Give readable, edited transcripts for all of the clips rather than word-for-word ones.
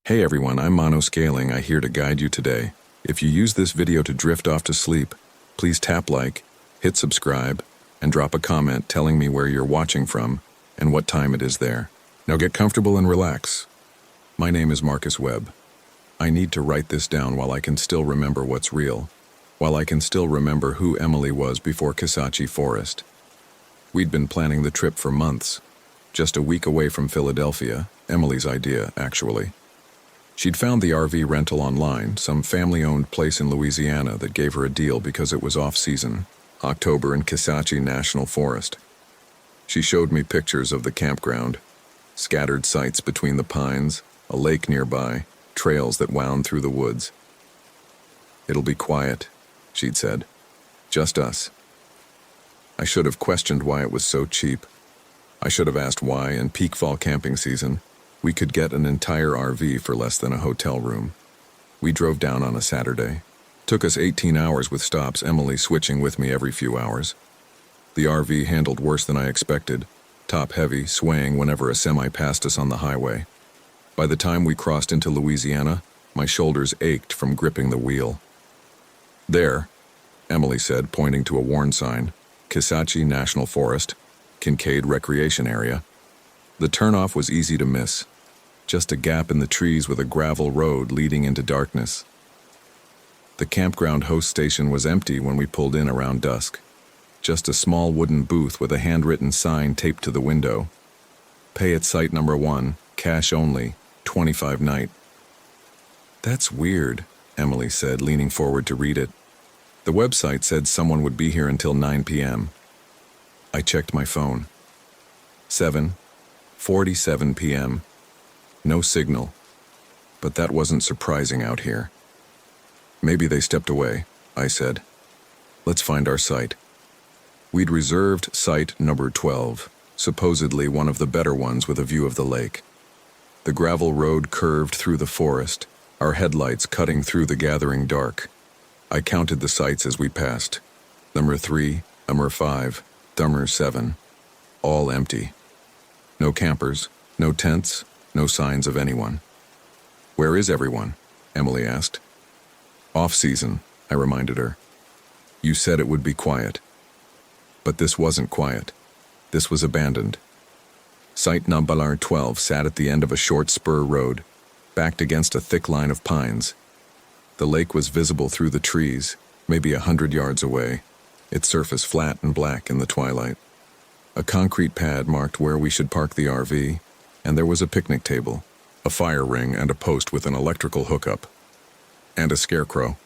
Hey everyone, I'm Mono Scaling. I'm here to guide you today. If you use this video to drift off to sleep, please tap like, hit subscribe, and drop a comment telling me where you're watching from and what time it is there. Now get comfortable and relax. My name is Marcus Webb. I need to write this down while I can still remember what's real, while I can still remember who Emily was before Kisatchie Forest. We'd been planning the trip for months, just a week away from Philadelphia, Emily's idea, actually. She'd found the RV rental online, some family-owned place in Louisiana that gave her a deal because it was off-season, October in Kisatchie National Forest. She showed me pictures of the campground, scattered sites between the pines, a lake nearby, trails that wound through the woods. "It'll be quiet," she'd said. "Just us." I should have questioned why it was so cheap. I should have asked why, in peak fall camping season, we could get an entire RV for less than a hotel room. We drove down on a Saturday. Took us 18 hours with stops, Emily switching with me every few hours. The RV handled worse than I expected, top-heavy, swaying whenever a semi passed us on the highway. By the time we crossed into Louisiana, my shoulders ached from gripping the wheel. "There," Emily said, pointing to a warn sign, "Kisatchie National Forest, Kincaid Recreation Area." The turnoff was easy to miss, just a gap in the trees with a gravel road leading into darkness. The campground host station was empty when we pulled in around dusk. Just a small wooden booth with a handwritten sign taped to the window. "Pay at site number 1, cash only, 25 night." "That's weird," Emily said, leaning forward to read it. The website said someone would be here until 9 p.m. I checked my phone. 7:47 p.m. No signal. But that wasn't surprising out here. "Maybe they stepped away," I said. "Let's find our site." We'd reserved site number 12, supposedly one of the better ones with a view of the lake. The gravel road curved through the forest, our headlights cutting through the gathering dark. I counted the sites as we passed. Number 3, number 5, number 7. All empty. No campers, no tents, no signs of anyone. "Where is everyone?" Emily asked. "Off-season," I reminded her. "You said it would be quiet." But this wasn't quiet. This was abandoned. Site number 12 sat at the end of a short spur road, backed against a thick line of pines. The lake was visible through the trees, maybe 100 yards away, its surface flat and black in the twilight. A concrete pad marked where we should park the RV, and there was a picnic table, a fire ring, and a post with an electrical hookup. And a scarecrow.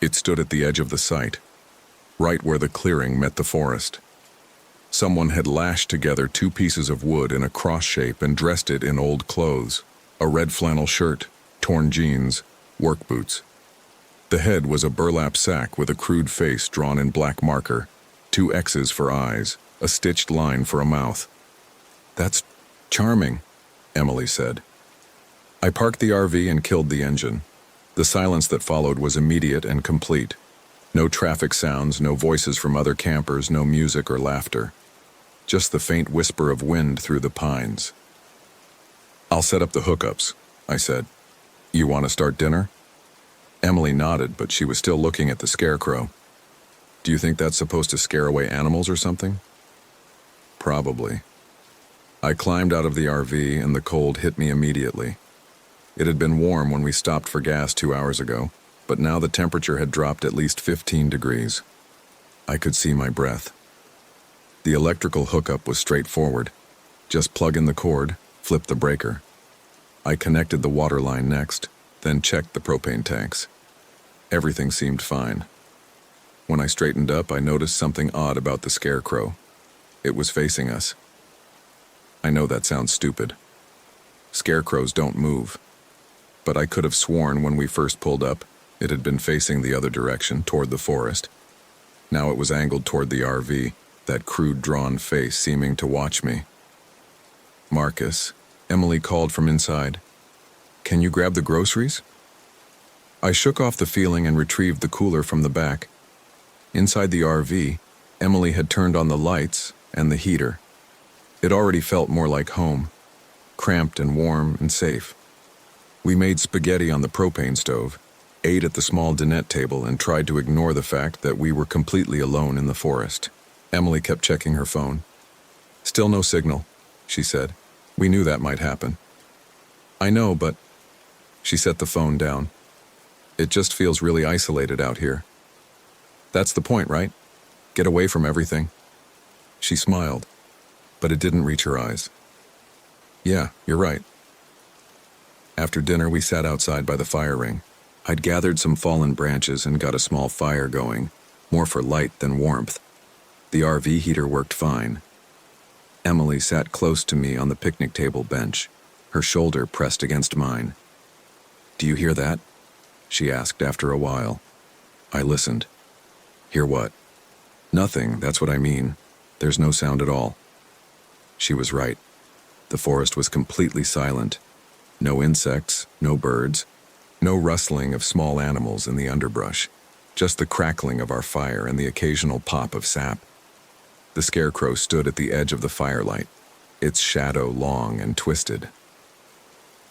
It stood at the edge of the site, right where the clearing met the forest. Someone had lashed together 2 pieces of wood in a cross shape and dressed it in old clothes, a red flannel shirt, torn jeans, work boots. The head was a burlap sack with a crude face drawn in black marker, 2 X's for eyes, a stitched line for a mouth. "That's charming," Emily said. I parked the RV and killed the engine. The silence that followed was immediate and complete. No traffic sounds, no voices from other campers, no music or laughter. Just the faint whisper of wind through the pines. "I'll set up the hookups," I said. "You want to start dinner?" Emily nodded, but she was still looking at the scarecrow. "Do you think that's supposed to scare away animals or something?" "Probably." I climbed out of the RV and the cold hit me immediately. It had been warm when we stopped for gas 2 hours ago, but now the temperature had dropped at least 15 degrees. I could see my breath. The electrical hookup was straightforward. Just plug in the cord, flip the breaker. I connected the water line next, then checked the propane tanks. Everything seemed fine. When I straightened up, I noticed something odd about the scarecrow. It was facing us. I know that sounds stupid. Scarecrows don't move. But I could have sworn when we first pulled up, it had been facing the other direction, toward the forest. Now it was angled toward the RV, that crude drawn face seeming to watch me. "Marcus," Emily called from inside. "Can you grab the groceries?" I shook off the feeling and retrieved the cooler from the back. Inside the RV, Emily had turned on the lights and the heater. It already felt more like home, cramped and warm and safe. We made spaghetti on the propane stove, ate at the small dinette table, and tried to ignore the fact that we were completely alone in the forest. Emily kept checking her phone. "Still no signal," she said. "We knew that might happen." "I know, but..." She set the phone down. "It just feels really isolated out here." "That's the point, right? Get away from everything." She smiled, but it didn't reach her eyes. "Yeah, you're right." After dinner, we sat outside by the fire ring. I'd gathered some fallen branches and got a small fire going, more for light than warmth. The RV heater worked fine. Emily sat close to me on the picnic table bench, her shoulder pressed against mine. "Do you hear that?" she asked after a while. I listened. "Hear what?" "Nothing, that's what I mean. There's no sound at all." She was right. The forest was completely silent. No insects, no birds, no rustling of small animals in the underbrush, just the crackling of our fire and the occasional pop of sap. The scarecrow stood at the edge of the firelight, its shadow long and twisted.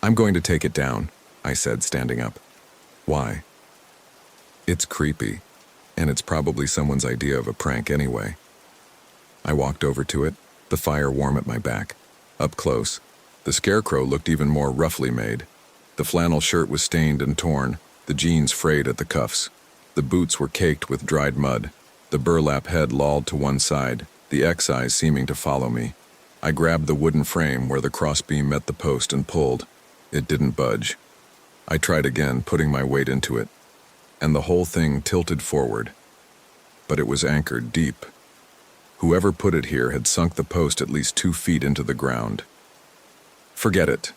"I'm going to take it down," I said, standing up. "Why?" "It's creepy, and it's probably someone's idea of a prank anyway." I walked over to it, the fire warm at my back. Up close, the scarecrow looked even more roughly made. The flannel shirt was stained and torn, the jeans frayed at the cuffs. The boots were caked with dried mud, the burlap head lolled to one side, the X-eyes seeming to follow me. I grabbed the wooden frame where the crossbeam met the post and pulled. It didn't budge. I tried again, putting my weight into it, and the whole thing tilted forward. But it was anchored deep. Whoever put it here had sunk the post at least 2 feet into the ground. "Forget it,"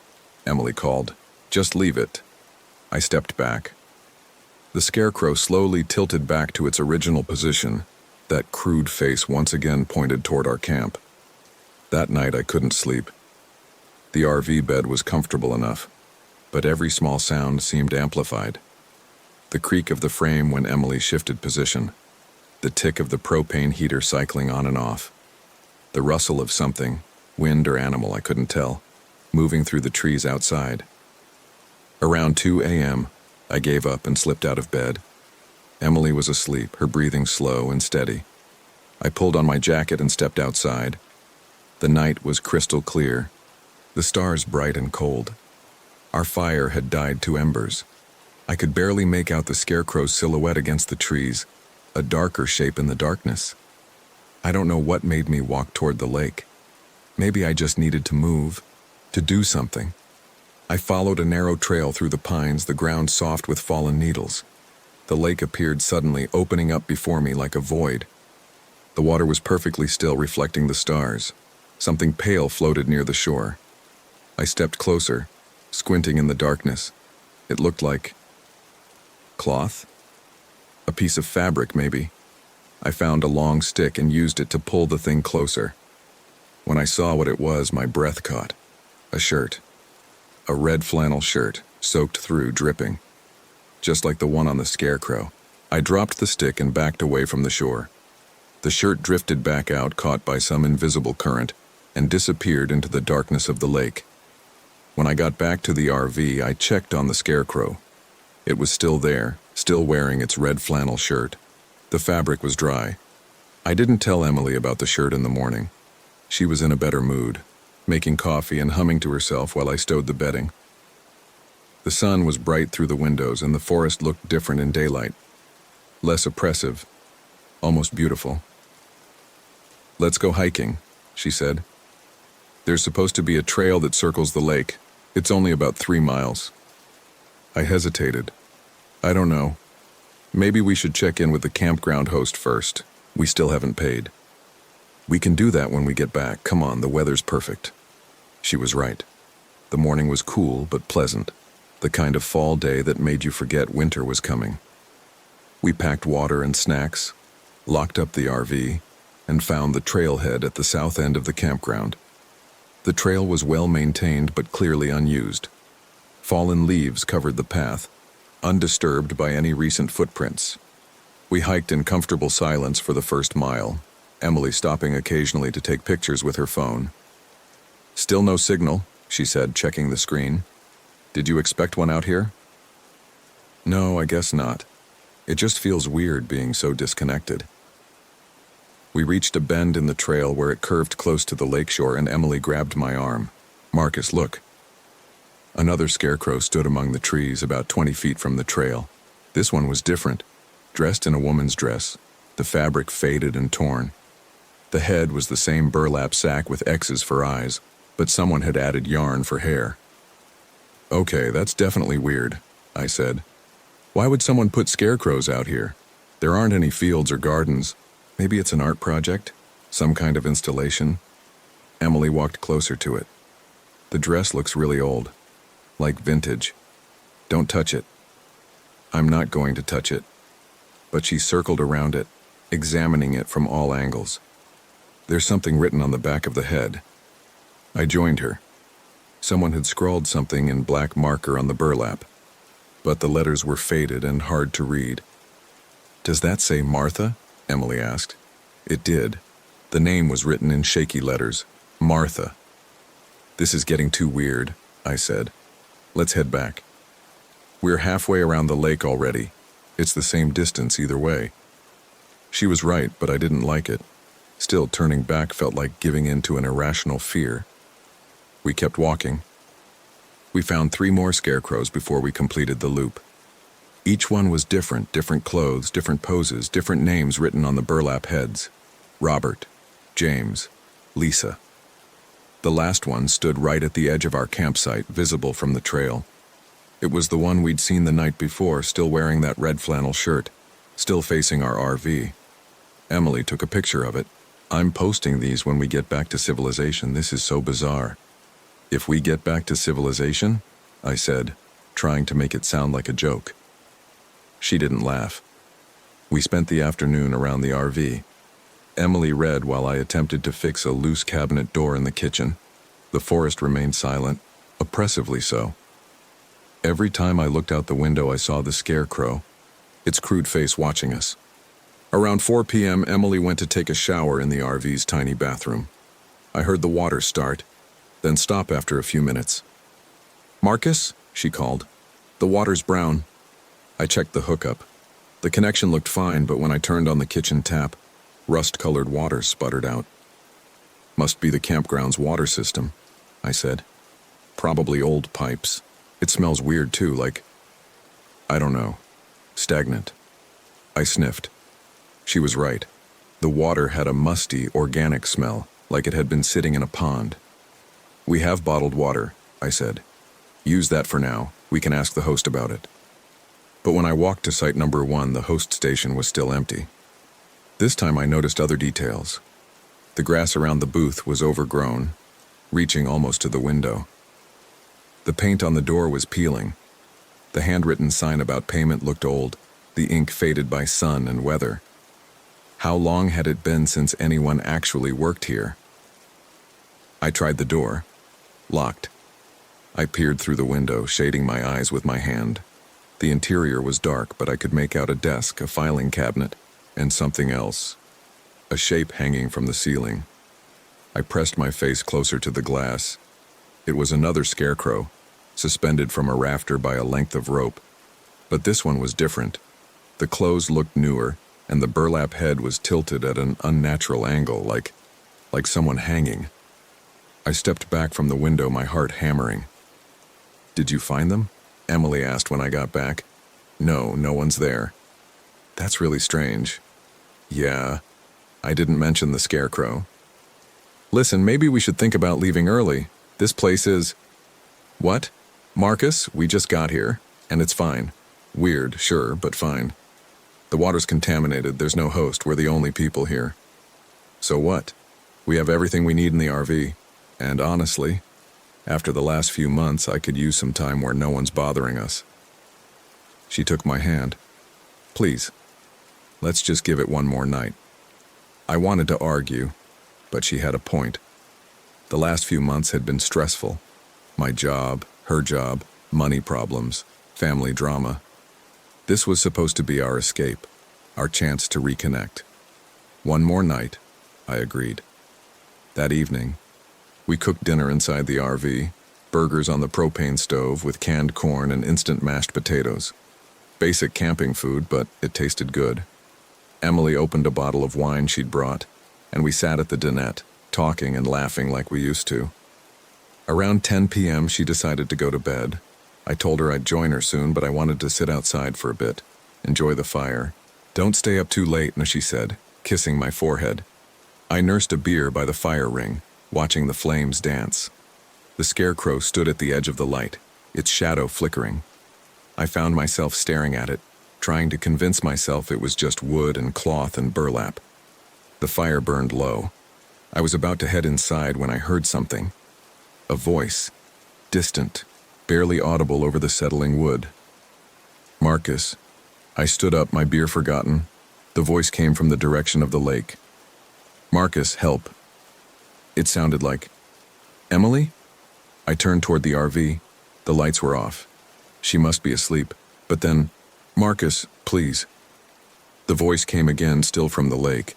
Emily called. "Just leave it." I stepped back. The scarecrow slowly tilted back to its original position, that crude face once again pointed toward our camp. That night I couldn't sleep. The RV bed was comfortable enough, but every small sound seemed amplified. The creak of the frame when Emily shifted position, the tick of the propane heater cycling on and off, the rustle of something, wind or animal I couldn't tell, moving through the trees outside. Around 2 a.m., I gave up and slipped out of bed. Emily was asleep, her breathing slow and steady. I pulled on my jacket and stepped outside. The night was crystal clear, the stars bright and cold. Our fire had died to embers. I could barely make out the scarecrow's silhouette against the trees, a darker shape in the darkness. I don't know what made me walk toward the lake. Maybe I just needed to move, to do something. I followed a narrow trail through the pines, the ground soft with fallen needles. The lake appeared suddenly, opening up before me like a void. The water was perfectly still, reflecting the stars. Something pale floated near the shore. I stepped closer, squinting in the darkness. It looked like cloth? A piece of fabric, maybe. I found a long stick and used it to pull the thing closer. When I saw what it was, my breath caught. A shirt. A red flannel shirt, soaked through, dripping. Just like the one on the scarecrow. I dropped the stick and backed away from the shore. The shirt drifted back out, caught by some invisible current, and disappeared into the darkness of the lake. When I got back to the RV, I checked on the scarecrow. It was still there, still wearing its red flannel shirt. The fabric was dry. I didn't tell Emily about the shirt in the morning. She was in a better mood, making coffee and humming to herself while I stowed the bedding. The sun was bright through the windows, and the forest looked different in daylight. Less oppressive, almost beautiful. "Let's go hiking," she said. "There's supposed to be a trail that circles the lake. It's only about 3 miles. I hesitated. "I don't know. Maybe we should check in with the campground host first. We still haven't paid." "We can do that when we get back. Come on, the weather's perfect." She was right. The morning was cool but pleasant, the kind of fall day that made you forget winter was coming. We packed water and snacks, locked up the RV, and found the trailhead at the south end of the campground. The trail was well maintained but clearly unused. Fallen leaves covered the path, undisturbed by any recent footprints. We hiked in comfortable silence for the first mile, Emily stopping occasionally to take pictures with her phone. "Still no signal," she said, checking the screen. Did you expect one out here? No, I guess not. It just feels weird being so disconnected. We reached a bend in the trail where it curved close to the lakeshore, and Emily grabbed my arm. Marcus, look. Another scarecrow stood among the trees about 20 feet from the trail. This one was different, dressed in a woman's dress, the fabric faded and torn. The head was the same burlap sack with X's for eyes, but someone had added yarn for hair. Okay, that's definitely weird, I said. Why would someone put scarecrows out here? There aren't any fields or gardens. Maybe it's an art project? Some kind of installation? Emily walked closer to it. The dress looks really old, like vintage. Don't touch it. I'm not going to touch it. But she circled around it, examining it from all angles. There's something written on the back of the head. I joined her. Someone had scrawled something in black marker on the burlap, but the letters were faded and hard to read. Does that say Martha? Emily asked. It did. The name was written in shaky letters, Martha. This is getting too weird, I said. Let's head back. We're halfway around the lake already. It's the same distance either way. She was right, but I didn't like it. Still, turning back felt like giving in to an irrational fear. We kept walking. We found 3 more scarecrows before we completed the loop. Each one was different clothes, different poses, different names written on the burlap heads. Robert, James, Lisa. The last one stood right at the edge of our campsite, visible from the trail. It was the one we'd seen the night before, still wearing that red flannel shirt, still facing our RV. Emily took a picture of it. I'm posting these when we get back to civilization. This is so bizarre. If we get back to civilization? I said, trying to make it sound like a joke. She didn't laugh. We spent the afternoon around the RV. Emily read while I attempted to fix a loose cabinet door in the kitchen. The forest remained silent, oppressively so. Every time I looked out the window, I saw the scarecrow, its crude face watching us. Around 4 p.m., Emily went to take a shower in the RV's tiny bathroom. I heard the water start, then stop after a few minutes. Marcus, she called. The water's brown. I checked the hookup. The connection looked fine, but when I turned on the kitchen tap, rust-colored water sputtered out. Must be the campground's water system, I said. Probably old pipes. It smells weird too, like, I don't know, stagnant. I sniffed. She was right. The water had a musty, organic smell, like it had been sitting in a pond. We have bottled water, I said. Use that for now. We can ask the host about it. But when I walked to site number 1, the host station was still empty. This time I noticed other details. The grass around the booth was overgrown, reaching almost to the window. The paint on the door was peeling. The handwritten sign about payment looked old, the ink faded by sun and weather. How long had it been since anyone actually worked here? I tried the door. Locked. I peered through the window, shading my eyes with my hand. The interior was dark, but I could make out a desk, a filing cabinet, and something else. A shape hanging from the ceiling. I pressed my face closer to the glass. It was another scarecrow, suspended from a rafter by a length of rope. But this one was different. The clothes looked newer, and the burlap head was tilted at an unnatural angle, like someone hanging. I stepped back from the window, my heart hammering. Did you find them? Emily asked when I got back. No, no one's there. That's really strange. Yeah, I didn't mention the scarecrow. Listen, maybe we should think about leaving early. This place is... What? Marcus, we just got here, and it's fine. Weird, sure, but fine. The water's contaminated, there's no host, we're the only people here. So what? We have everything we need in the RV. And honestly, after the last few months, I could use some time where no one's bothering us. She took my hand. Please, let's just give it one more night. I wanted to argue, but she had a point. The last few months had been stressful. My job, her job, money problems, family drama. This was supposed to be our escape, our chance to reconnect. One more night, I agreed. That evening, we cooked dinner inside the RV, Burgers on the propane stove with canned corn and instant mashed potatoes. Basic camping food, but it tasted good. Emily opened a bottle of wine she'd brought, and we sat at the dinette, talking and laughing like we used to. Around 10 p.m., she decided to go to bed. I told her I'd join her soon, but I wanted to sit outside for a bit, enjoy the fire. "Don't stay up too late," she said, kissing my forehead. I nursed a beer by the fire ring, watching the flames dance. The scarecrow stood at the edge of the light, its shadow flickering. I found myself staring at it, trying to convince myself it was just wood and cloth and burlap. The fire burned low. I was about to head inside when I heard something. A voice, distant, barely audible over the settling wood. "Marcus." I stood up, my beer forgotten. The voice came from the direction of the lake. "Marcus, help." It sounded like, "Emily?" I turned toward the RV. The lights were off. She must be asleep. But then, "Marcus, please." The voice came again, still from the lake.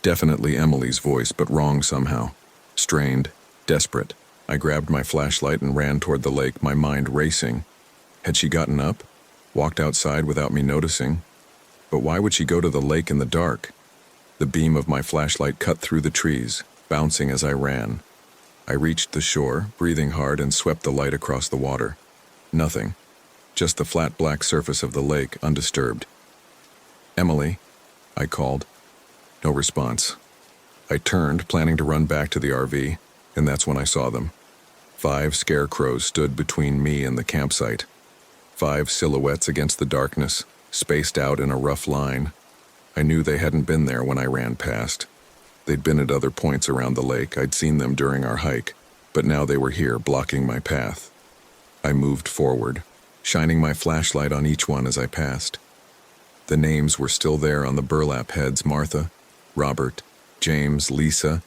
Definitely Emily's voice, but wrong somehow. Strained, desperate. I grabbed my flashlight and ran toward the lake, my mind racing. Had she gotten up? Walked outside without me noticing? But why would she go to the lake in the dark? The beam of my flashlight cut through the trees, bouncing as I ran. I reached the shore, breathing hard, and swept the light across the water. Nothing. Just the flat black surface of the lake, undisturbed. "Emily," I called. No response. I turned, planning to run back to the RV, and that's when I saw them. 5 scarecrows stood between me and the campsite. 5 silhouettes against the darkness, spaced out in a rough line. I knew they hadn't been there when I ran past. They'd been at other points around the lake. I'd seen them during our hike, but now they were here, blocking my path. I moved forward, shining my flashlight on each one as I passed. The names were still there on the burlap heads: Martha, Robert, James, Lisa,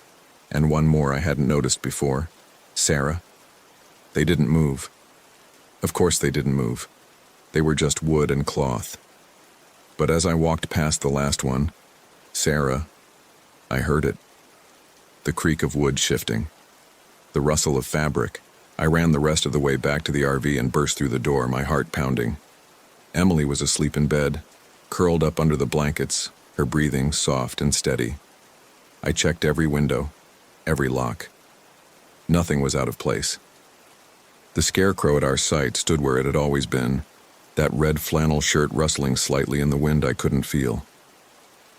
and one more I hadn't noticed before, Sarah. They didn't move. Of course they didn't move. They were just wood and cloth. But as I walked past the last one, Sarah, I heard it. The creak of wood shifting. The rustle of fabric. I ran the rest of the way back to the RV and burst through the door, my heart pounding. Emily was asleep in bed, curled up under the blankets, her breathing soft and steady. I checked every window, every lock. Nothing was out of place. The scarecrow at our site stood where it had always been, that red flannel shirt rustling slightly in the wind I couldn't feel.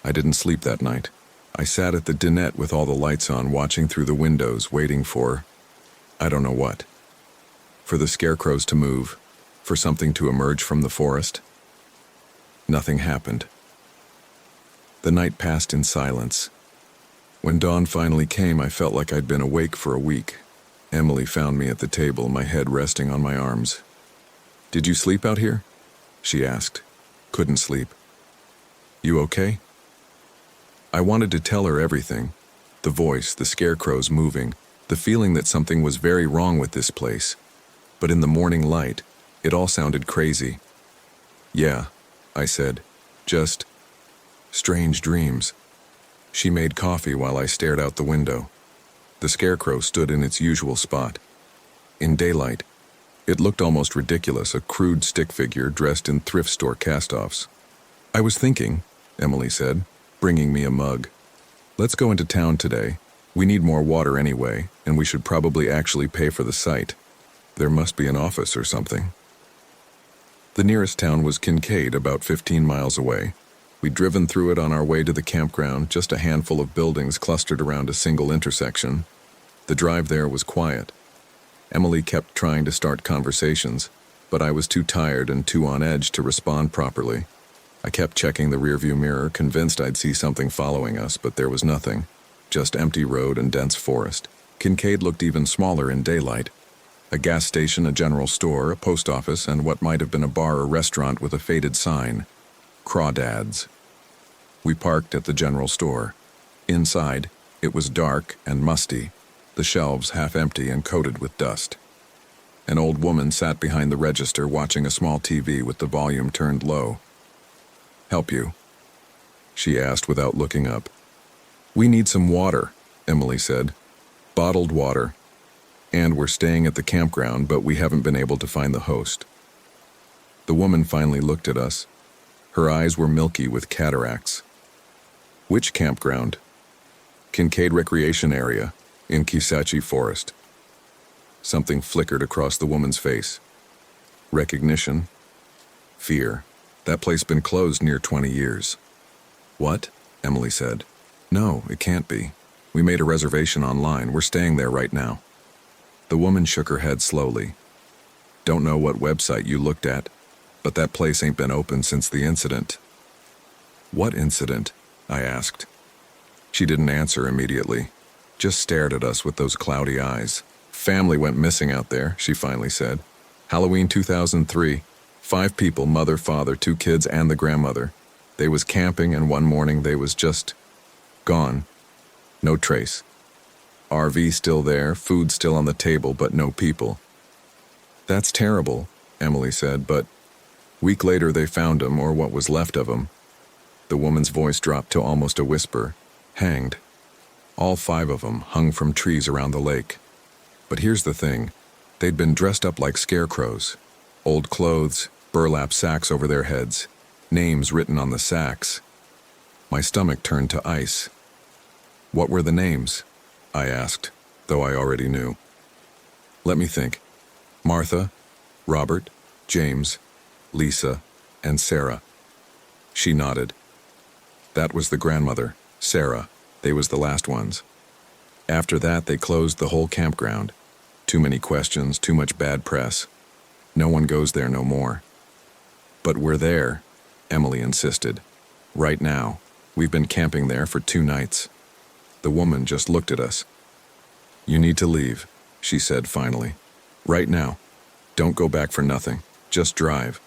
I didn't sleep that night. I sat at the dinette with all the lights on, watching through the windows, waiting for, I don't know what. For the scarecrows to move, for something to emerge from the forest. Nothing happened. The night passed in silence. When dawn finally came, I felt like I'd been awake for a week. Emily found me at the table, my head resting on my arms. "Did you sleep out here?" she asked. "Couldn't sleep." "You okay?" I wanted to tell her everything. The voice, the scarecrows moving, the feeling that something was very wrong with this place. But in the morning light, it all sounded crazy. "Yeah," I said. "Just strange dreams." She made coffee while I stared out the window. The scarecrow stood in its usual spot. In daylight, it looked almost ridiculous, a crude stick figure dressed in thrift store cast-offs. "I was thinking," Emily said, bringing me a mug. "Let's go into town today. We need more water anyway, and we should probably actually pay for the site. There must be an office or something." The nearest town was Kincaid, about 15 miles away. We'd driven through it on our way to the campground, just a handful of buildings clustered around a single intersection. The drive there was quiet. Emily kept trying to start conversations, but I was too tired and too on edge to respond properly. I kept checking the rearview mirror, convinced I'd see something following us, but there was nothing. Just empty road and dense forest. Kincaid looked even smaller in daylight. A gas station, a general store, a post office, and what might have been a bar or restaurant with a faded sign. Crawdads. We parked at the general store. Inside, it was dark and musty, the shelves half empty and coated with dust. An old woman sat behind the register watching a small TV with the volume turned low. "Help you?" she asked without looking up. "We need some water," Emily said. "Bottled water." And we're staying at the campground, but we haven't been able to find the host. The woman finally looked at us. Her eyes were milky with cataracts. Which campground? Kincaid Recreation Area, in Kisachi Forest. Something flickered across the woman's face. Recognition. Fear. That place been closed near 20 years. What? Emily said. No, it can't be. We made a reservation online. We're staying there right now. The woman shook her head slowly. Don't know what website you looked at, but that place ain't been open since the incident. What incident? I asked. She didn't answer immediately, just stared at us with those cloudy eyes. Family went missing out there, she finally said. Halloween 2003. 5 people, mother, father, 2 kids, and the grandmother. They was camping, and one morning they was just gone. No trace. RV still there, food still on the table, but no people. That's terrible, Emily said, but week later they found him, or what was left of him. The woman's voice dropped to almost a whisper. Hanged. All 5 of them hung from trees around the lake. But here's the thing. They'd been dressed up like scarecrows. Old clothes, burlap sacks over their heads, names written on the sacks. My stomach turned to ice. What were the names? I asked, though I already knew. Let me think. Martha, Robert, James, Lisa, and Sarah. She nodded. That was the grandmother, Sarah. They was the last ones. After that, they closed the whole campground. Too many questions, too much bad press. No one goes there no more. But we're there, Emily insisted. Right now. We've been camping there for 2 nights. The woman just looked at us. You need to leave, she said finally. Right now. Don't go back for nothing. Just drive.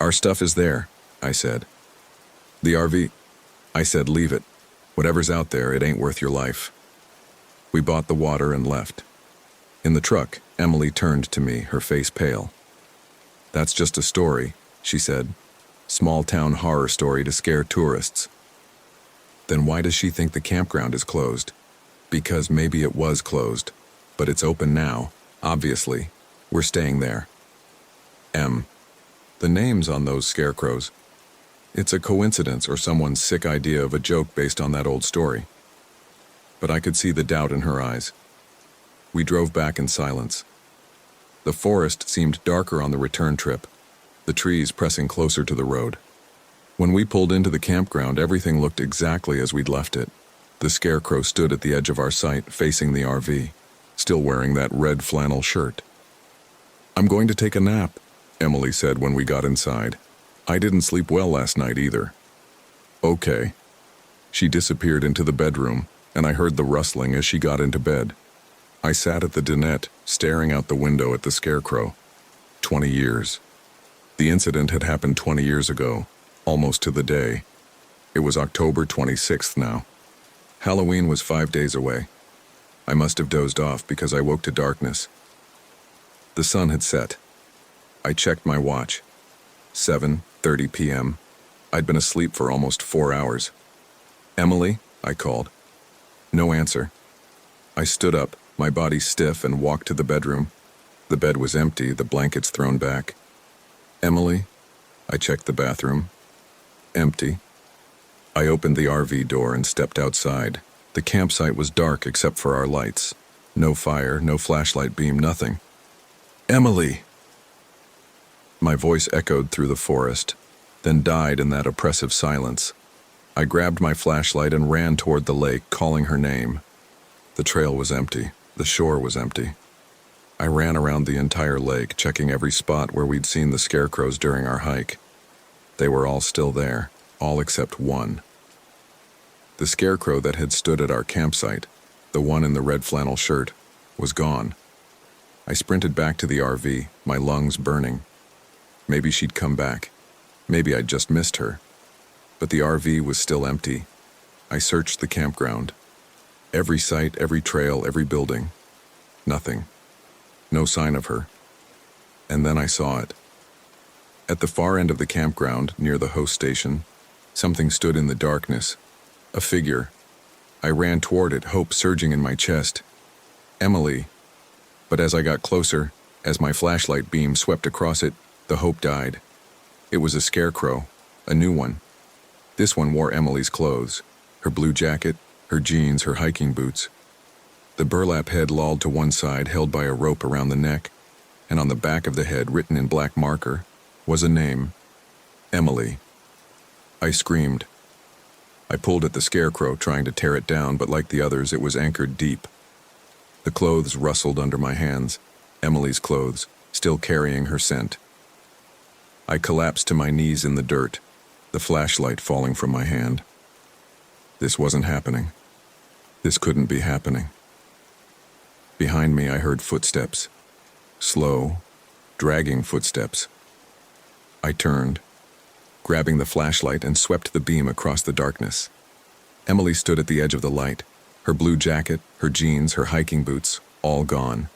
Our stuff is there, I said. The RV? I said leave it. Whatever's out there, it ain't worth your life. We bought the water and left. In the truck, Emily turned to me, her face pale. That's just a story, she said. Small-town horror story to scare tourists. Then why does she think the campground is closed? Because maybe it was closed, but it's open now, obviously. We're staying there. The names on those scarecrows. It's a coincidence or someone's sick idea of a joke based on that old story. But I could see the doubt in her eyes. We drove back in silence. The forest seemed darker on the return trip, the trees pressing closer to the road. When we pulled into the campground, everything looked exactly as we'd left it. The scarecrow stood at the edge of our sight, facing the RV, still wearing that red flannel shirt. I'm going to take a nap, Emily said when we got inside. I didn't sleep well last night either. Okay. She disappeared into the bedroom, and I heard the rustling as she got into bed. I sat at the dinette, staring out the window at the scarecrow. 20 years. The incident had happened 20 years ago, almost to the day. It was October 26th now. Halloween was 5 days away. I must have dozed off because I woke to darkness. The sun had set. I checked my watch. 7:30 p.m. I'd been asleep for almost 4 hours. Emily, I called. No answer. I stood up, my body stiff, and walked to the bedroom. The bed was empty, the blankets thrown back. Emily, I checked the bathroom. Empty. I opened the RV door and stepped outside. The campsite was dark except for our lights. No fire, no flashlight beam, nothing. Emily! My voice echoed through the forest, then died in that oppressive silence. I grabbed my flashlight and ran toward the lake, calling her name. The trail was empty. The shore was empty. I ran around the entire lake, checking every spot where we'd seen the scarecrows during our hike. They were all still there, all except one. The scarecrow that had stood at our campsite, the one in the red flannel shirt, was gone. I sprinted back to the RV, my lungs burning. Maybe she'd come back. Maybe I'd just missed her. But the RV was still empty. I searched the campground. Every site, every trail, every building. Nothing. No sign of her. And then I saw it. At the far end of the campground, near the host station, something stood in the darkness. A figure. I ran toward it, hope surging in my chest. Emily, But as I got closer, as my flashlight beam swept across it, the hope died. It was a scarecrow, a new one. This one wore Emily's clothes, her blue jacket, her jeans, her hiking boots. The burlap head lolled to one side, held by a rope around the neck, and on the back of the head, written in black marker, was a name: Emily. I screamed. I pulled at the scarecrow, trying to tear it down, but like the others, it was anchored deep. The clothes rustled under my hands, Emily's clothes, still carrying her scent. I collapsed to my knees in the dirt, the flashlight falling from my hand. This wasn't happening. This couldn't be happening. Behind me, I heard footsteps. Slow, dragging footsteps. I turned, grabbing the flashlight, and swept the beam across the darkness. Emily stood at the edge of the light, her blue jacket, her jeans, her hiking boots, all gone.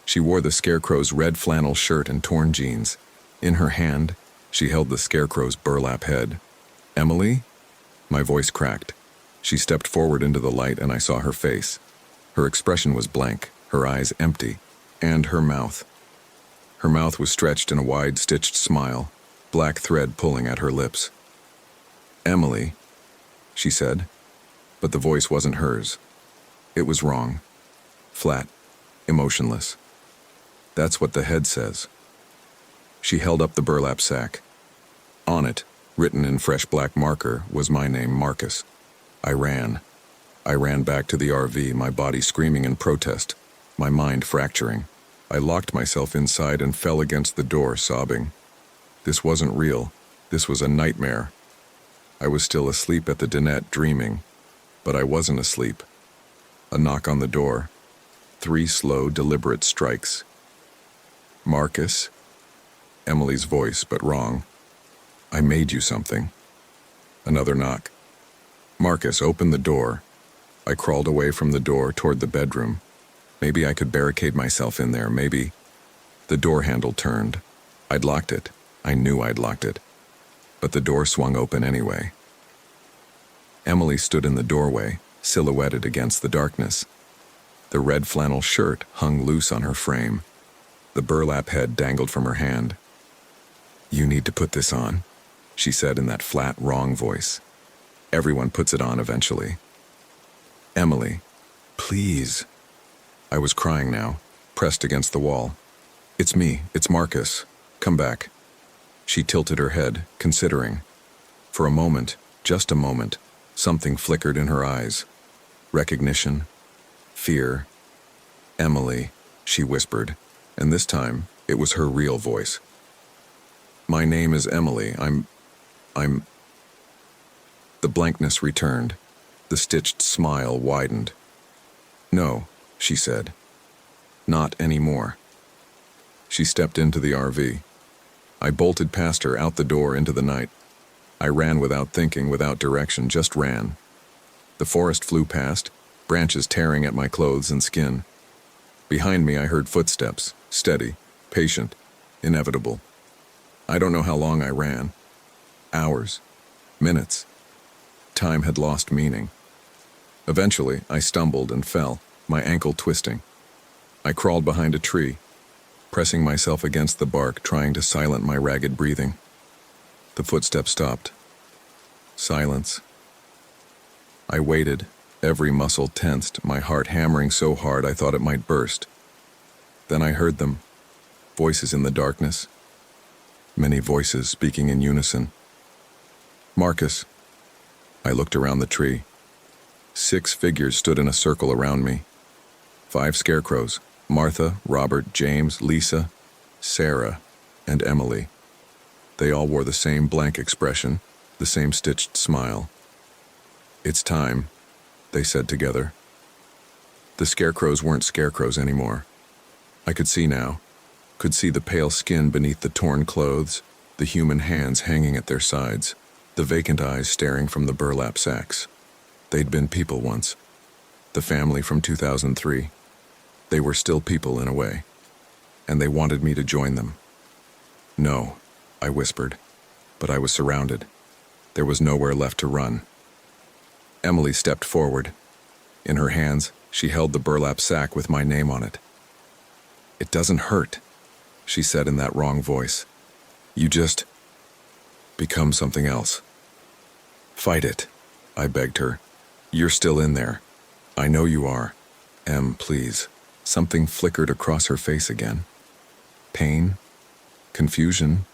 She wore the scarecrow's red flannel shirt and torn jeans. In her hand, she held the scarecrow's burlap head. Emily? My voice cracked. She stepped forward into the light, and I saw her face. Her expression was blank, her eyes empty, and her mouth. Her mouth was stretched in a wide, stitched smile, black thread pulling at her lips. Emily, she said, but the voice wasn't hers. It was wrong. Flat, emotionless. That's what the head says. She held up the burlap sack. On it, written in fresh black marker, was my name, Marcus. I ran. I ran back to the RV, my body screaming in protest, my mind fracturing. I locked myself inside and fell against the door, sobbing. This wasn't real. This was a nightmare. I was still asleep at the dinette, dreaming. But I wasn't asleep. A knock on the door. 3 slow, deliberate strikes. Marcus? Emily's voice, but wrong. I made you something. Another knock. Marcus, open the door. I crawled away from the door toward the bedroom. Maybe I could barricade myself in there, maybe. The door handle turned. I'd locked it. I knew I'd locked it. But the door swung open anyway. Emily stood in the doorway, silhouetted against the darkness. The red flannel shirt hung loose on her frame. The burlap head dangled from her hand. You need to put this on, she said in that flat, wrong voice. Everyone puts it on eventually. Emily, please. I was crying now, pressed against the wall. It's me, it's Marcus. Come back. She tilted her head, considering. For a moment, just a moment, something flickered in her eyes. Recognition, fear. Emily, she whispered, and this time it was her real voice. My name is Emily. I'm... The blankness returned. The stitched smile widened. No, she said. Not anymore. She stepped into the RV. I bolted past her, out the door, into the night. I ran without thinking, without direction, just ran. The forest flew past, branches tearing at my clothes and skin. Behind me I heard footsteps, steady, patient, inevitable. I don't know how long I ran. Hours. Minutes. Time had lost meaning. Eventually, I stumbled and fell, my ankle twisting. I crawled behind a tree, pressing myself against the bark, trying to silence my ragged breathing. The footsteps stopped. Silence. I waited, every muscle tensed, my heart hammering so hard I thought it might burst. Then I heard them, voices in the darkness. Many voices speaking in unison. Marcus. I looked around the tree. 6 figures stood in a circle around me. 5 scarecrows, Martha, Robert, James, Lisa, Sarah, and Emily. They all wore the same blank expression, the same stitched smile. It's time, they said together. The scarecrows weren't scarecrows anymore. I could see now, could see the pale skin beneath the torn clothes, the human hands hanging at their sides, the vacant eyes staring from the burlap sacks. They'd been people once. The family from 2003. They were still people in a way. And they wanted me to join them. No, I whispered, but I was surrounded. There was nowhere left to run. Emily stepped forward. In her hands, she held the burlap sack with my name on it. "It doesn't hurt," she said in that wrong voice. "You just become something else." "Fight it," I begged her. "You're still in there. I know you are. Please." Something flickered across her face again. Pain? Confusion?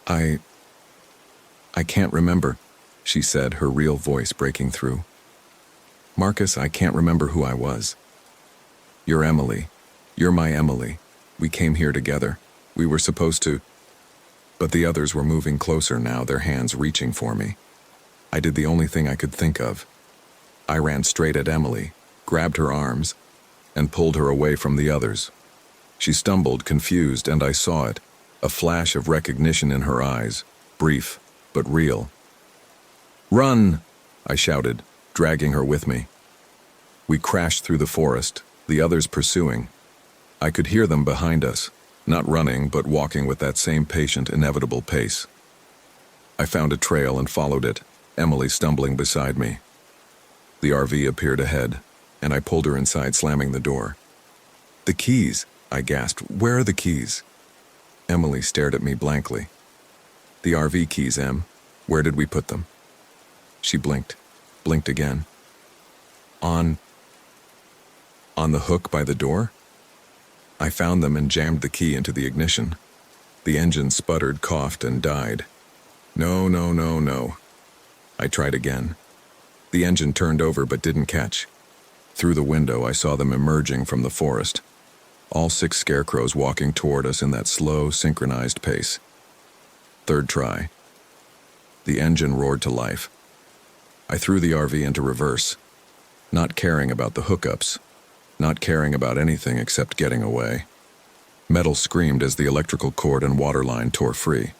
I can't remember," she said, her real voice breaking through. "Marcus, I can't remember who I was." "You're Emily. You're my Emily. We came here together. We were supposed to..." But the others were moving closer now, their hands reaching for me. I did the only thing I could think of. I ran straight at Emily, grabbed her arms, and pulled her away from the others. She stumbled, confused, and I saw it, a flash of recognition in her eyes, brief, but real. "Run!" I shouted, dragging her with me. We crashed through the forest, the others pursuing. I could hear them behind us, not running, but walking with that same patient, inevitable pace. I found a trail and followed it, Emily stumbling beside me. The RV appeared ahead, and I pulled her inside, slamming the door. "The keys," I gasped. "Where are the keys?" Emily stared at me blankly. "The RV keys, Em. Where did we put them?" She blinked again. On the hook by the door?" I found them and jammed the key into the ignition. The engine sputtered, coughed, and died. No. I tried again. The engine turned over but didn't catch. Through the window, I saw them emerging from the forest. All 6 scarecrows walking toward us in that slow, synchronized pace. Third try. The engine roared to life. I threw the RV into reverse, not caring about the hookups, not caring about anything except getting away. Metal screamed as the electrical cord and water line tore free.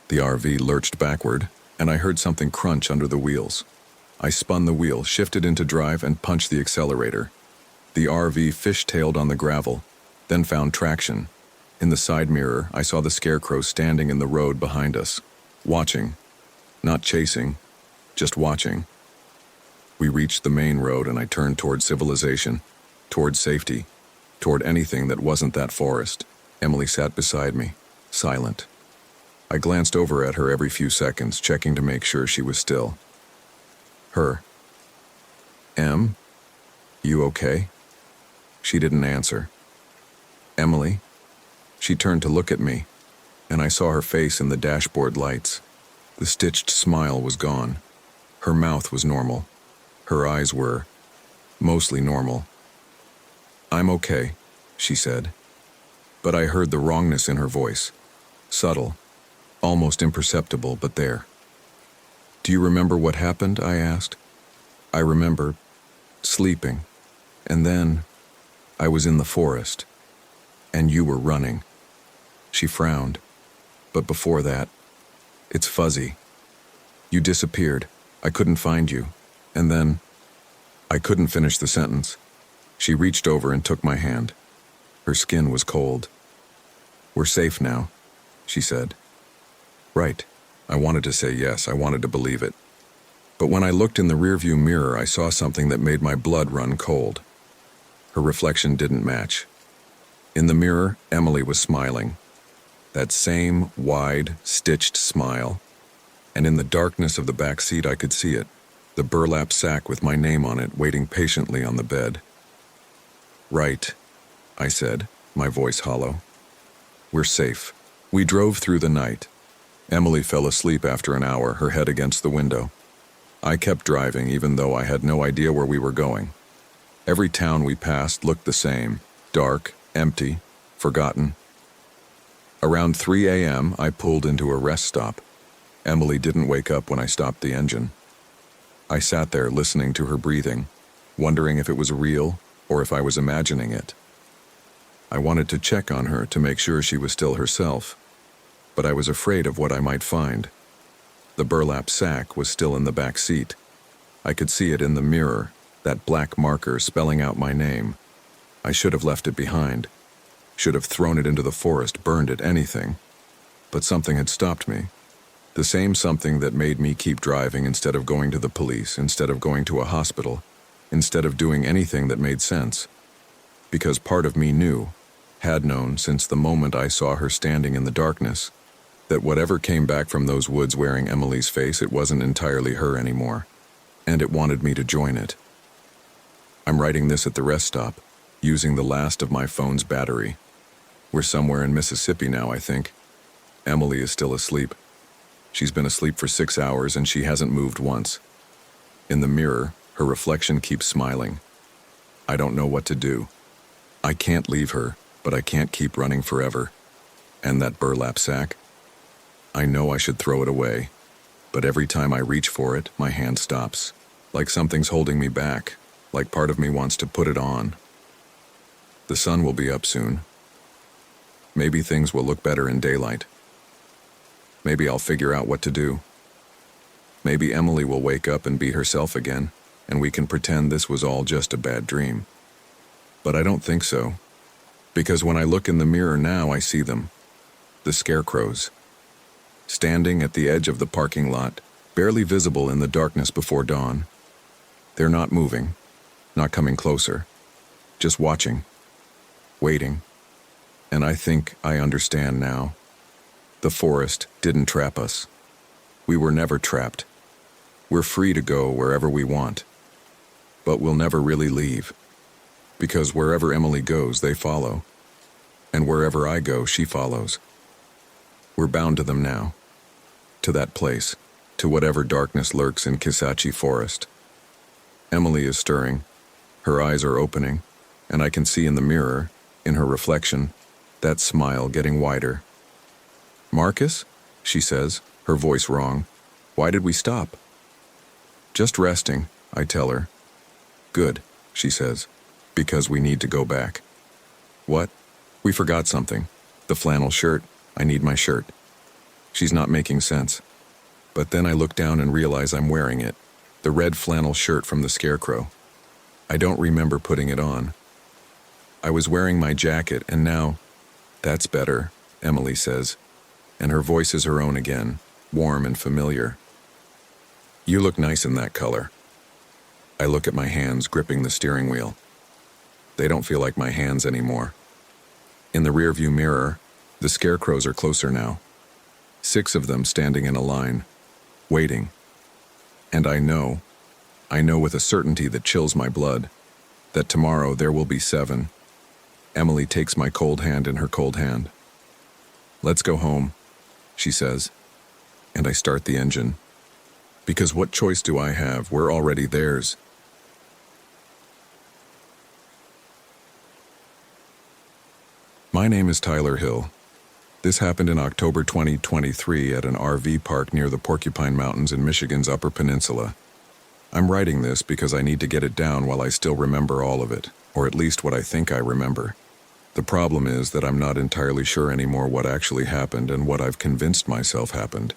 The RV lurched backward, and I heard something crunch under the wheels. I spun the wheel, shifted into drive, and punched the accelerator. The RV fishtailed on the gravel, then found traction. In the side mirror, I saw the scarecrow standing in the road behind us, watching. Not chasing, just watching. We reached the main road, and I turned toward civilization, toward safety, toward anything that wasn't that forest. Emily sat beside me, silent. I glanced over at her every few seconds, checking to make sure she was still. Her. "Em? You okay?" She didn't answer. "Emily?" She turned to look at me, and I saw her face in the dashboard lights. The stitched smile was gone. Her mouth was normal. Her eyes were mostly normal. "I'm okay," she said. But I heard the wrongness in her voice. Subtle, almost imperceptible, but there. "Do you remember what happened?" I asked. "I remember sleeping, and then I was in the forest, and you were running." She frowned. "But before that, it's fuzzy. You disappeared. I couldn't find you. And then..." I couldn't finish the sentence. She reached over and took my hand. Her skin was cold. "We're safe now," she said. Right. I wanted to say yes. I wanted to believe it. But when I looked in the rearview mirror, I saw something that made my blood run cold. Her reflection didn't match. In the mirror, Emily was smiling. That same wide, stitched smile. And in the darkness of the back seat, I could see it. The burlap sack with my name on it, waiting patiently on the bed. "Right," I said, my voice hollow. "We're safe." We drove through the night. Emily fell asleep after an hour, her head against the window. I kept driving, even though I had no idea where we were going. Every town we passed looked the same, dark, empty, forgotten. Around 3 a.m., I pulled into a rest stop. Emily didn't wake up when I stopped the engine. I sat there listening to her breathing, wondering if it was real or if I was imagining it. I wanted to check on her to make sure she was still herself, but I was afraid of what I might find. The burlap sack was still in the back seat. I could see it in the mirror, that black marker spelling out my name. I should have left it behind. Should have thrown it into the forest, burned it, anything. But something had stopped me. The same something that made me keep driving instead of going to the police, instead of going to a hospital, instead of doing anything that made sense. Because part of me knew, Had known since the moment I saw her standing in the darkness that whatever came back from those woods wearing Emily's face, it wasn't entirely her anymore, and it wanted me to join it. I'm writing this at the rest stop, using the last of my phone's battery. We're somewhere in Mississippi now, I think. Emily is still asleep. She's been asleep for 6 hours and she hasn't moved once. In the mirror, her reflection keeps smiling. I don't know what to do. I can't leave her, but I can't keep running forever. And that burlap sack? I know I should throw it away, but every time I reach for it, my hand stops. Like something's holding me back, like part of me wants to put it on. The sun will be up soon. Maybe things will look better in daylight. Maybe I'll figure out what to do. Maybe Emily will wake up and be herself again, and we can pretend this was all just a bad dream. But I don't think so, because when I look in the mirror now, I see them. The scarecrows. Standing at the edge of the parking lot, barely visible in the darkness before dawn. They're not moving, not coming closer, just watching, waiting. And I think I understand now. The forest didn't trap us. We were never trapped. We're free to go wherever we want. But we'll never really leave. Because wherever Emily goes, they follow. And wherever I go, she follows. We're bound to them now. To that place. To whatever darkness lurks in Kisatchie Forest. Emily is stirring. Her eyes are opening. And I can see in the mirror, in her reflection, that smile getting wider. "Marcus?" she says, her voice wrong. "Why did we stop?" "Just resting," I tell her. "Good," she says, "because we need to go back." "What?" "We forgot something. The flannel shirt. I need my shirt." She's not making sense. But then I look down and realize I'm wearing it. The red flannel shirt from the scarecrow. I don't remember putting it on. I was wearing my jacket and now... "That's better," Emily says, and her voice is her own again, warm and familiar. "You look nice in that color." I look at my hands gripping the steering wheel. They don't feel like my hands anymore. In the rearview mirror, the scarecrows are closer now. 6 of them standing in a line, waiting. And I know with a certainty that chills my blood, that tomorrow there will be 7. Emily takes my cold hand in her cold hand. "Let's go home," she says, and I start the engine. Because what choice do I have? We're already theirs. My name is Tyler Hill. This happened in October 2023 at an RV park near the Porcupine Mountains in Michigan's Upper Peninsula. I'm writing this because I need to get it down while I still remember all of it, or at least what I think I remember. The problem is that I'm not entirely sure anymore what actually happened and what I've convinced myself happened.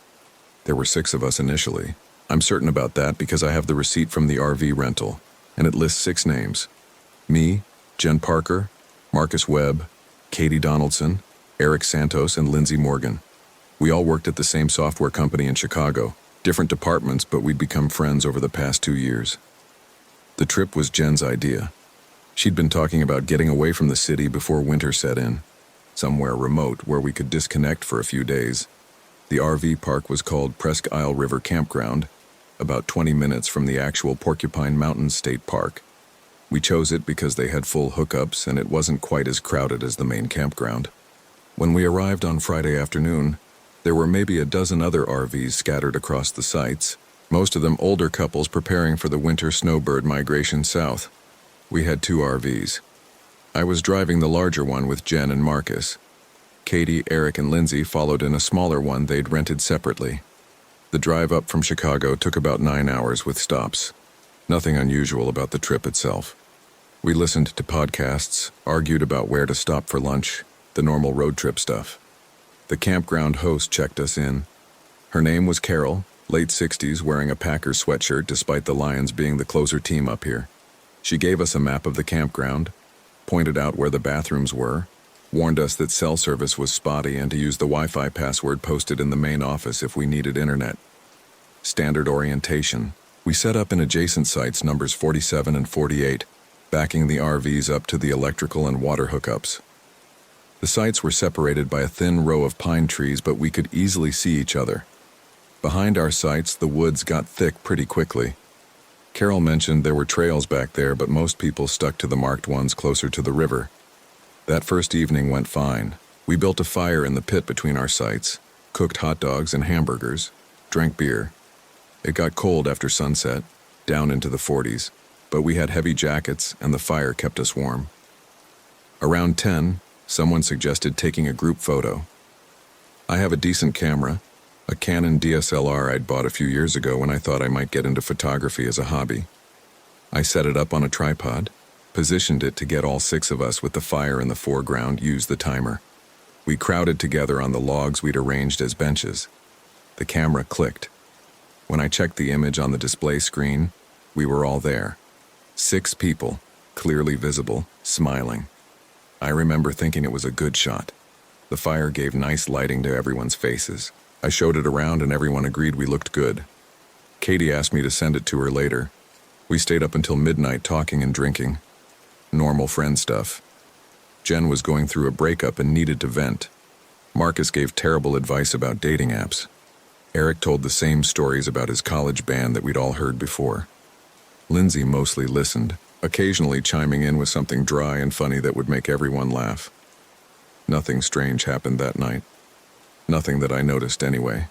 There were 6 of us initially. I'm certain about that because I have the receipt from the RV rental, and it lists 6 names. Me, Jen Parker, Marcus Webb, Katie Donaldson, Eric Santos, and Lindsay Morgan. We all worked at the same software company in Chicago, different departments, but we'd become friends over the past 2 years. The trip was Jen's idea. She'd been talking about getting away from the city before winter set in, somewhere remote where we could disconnect for a few days. The RV park was called Presque Isle River Campground, about 20 minutes from the actual Porcupine Mountains State Park. We chose it because they had full hookups and it wasn't quite as crowded as the main campground. When we arrived on Friday afternoon, there were maybe a dozen other RVs scattered across the sites, most of them older couples preparing for the winter snowbird migration south. We had 2 RVs. I was driving the larger one with Jen and Marcus. Katie, Eric, and Lindsay followed in a smaller one they'd rented separately. The drive up from Chicago took about 9 hours with stops. Nothing unusual about the trip itself. We listened to podcasts, argued about where to stop for lunch, the normal road trip stuff. The campground host checked us in. Her name was Carol, late 60s, wearing a Packers sweatshirt despite the Lions being the closer team up here. She gave us a map of the campground, pointed out where the bathrooms were, warned us that cell service was spotty and to use the Wi-Fi password posted in the main office if we needed internet. Standard orientation. We set up in adjacent sites numbers 47 and 48, backing the RVs up to the electrical and water hookups. The sites were separated by a thin row of pine trees, but we could easily see each other. Behind our sites, the woods got thick pretty quickly. Carol mentioned there were trails back there, but most people stuck to the marked ones closer to the river. That first evening went fine. We built a fire in the pit between our sites, cooked hot dogs and hamburgers, drank beer. It got cold after sunset, down into the 40s, but we had heavy jackets and the fire kept us warm. Around 10, someone suggested taking a group photo. I have a decent camera, a Canon DSLR I'd bought a few years ago when I thought I might get into photography as a hobby. I set it up on a tripod, positioned it to get all 6 of us with the fire in the foreground, used the timer. We crowded together on the logs we'd arranged as benches. The camera clicked. When I checked the image on the display screen, we were all there. 6 people, clearly visible, smiling. I remember thinking it was a good shot. The fire gave nice lighting to everyone's faces. I showed it around and everyone agreed we looked good. Katie asked me to send it to her later. We stayed up until midnight talking and drinking. Normal friend stuff. Jen was going through a breakup and needed to vent. Marcus gave terrible advice about dating apps. Eric told the same stories about his college band that we'd all heard before. Lindsay mostly listened, occasionally chiming in with something dry and funny that would make everyone laugh. Nothing strange happened that night. Nothing that I noticed anyway.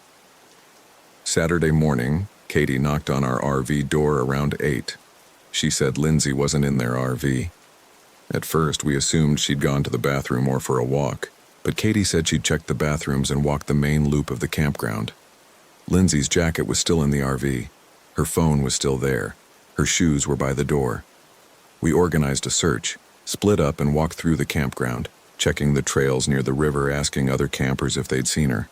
Saturday morning, Katie knocked on our RV door around 8. She said Lindsay wasn't in their RV. At first, we assumed she'd gone to the bathroom or for a walk, but Katie said she'd checked the bathrooms and walked the main loop of the campground. Lindsay's jacket was still in the RV. Her phone was still there. Her shoes were by the door. We organized a search, split up and walked through the campground, checking the trails near the river, asking other campers if they'd seen her.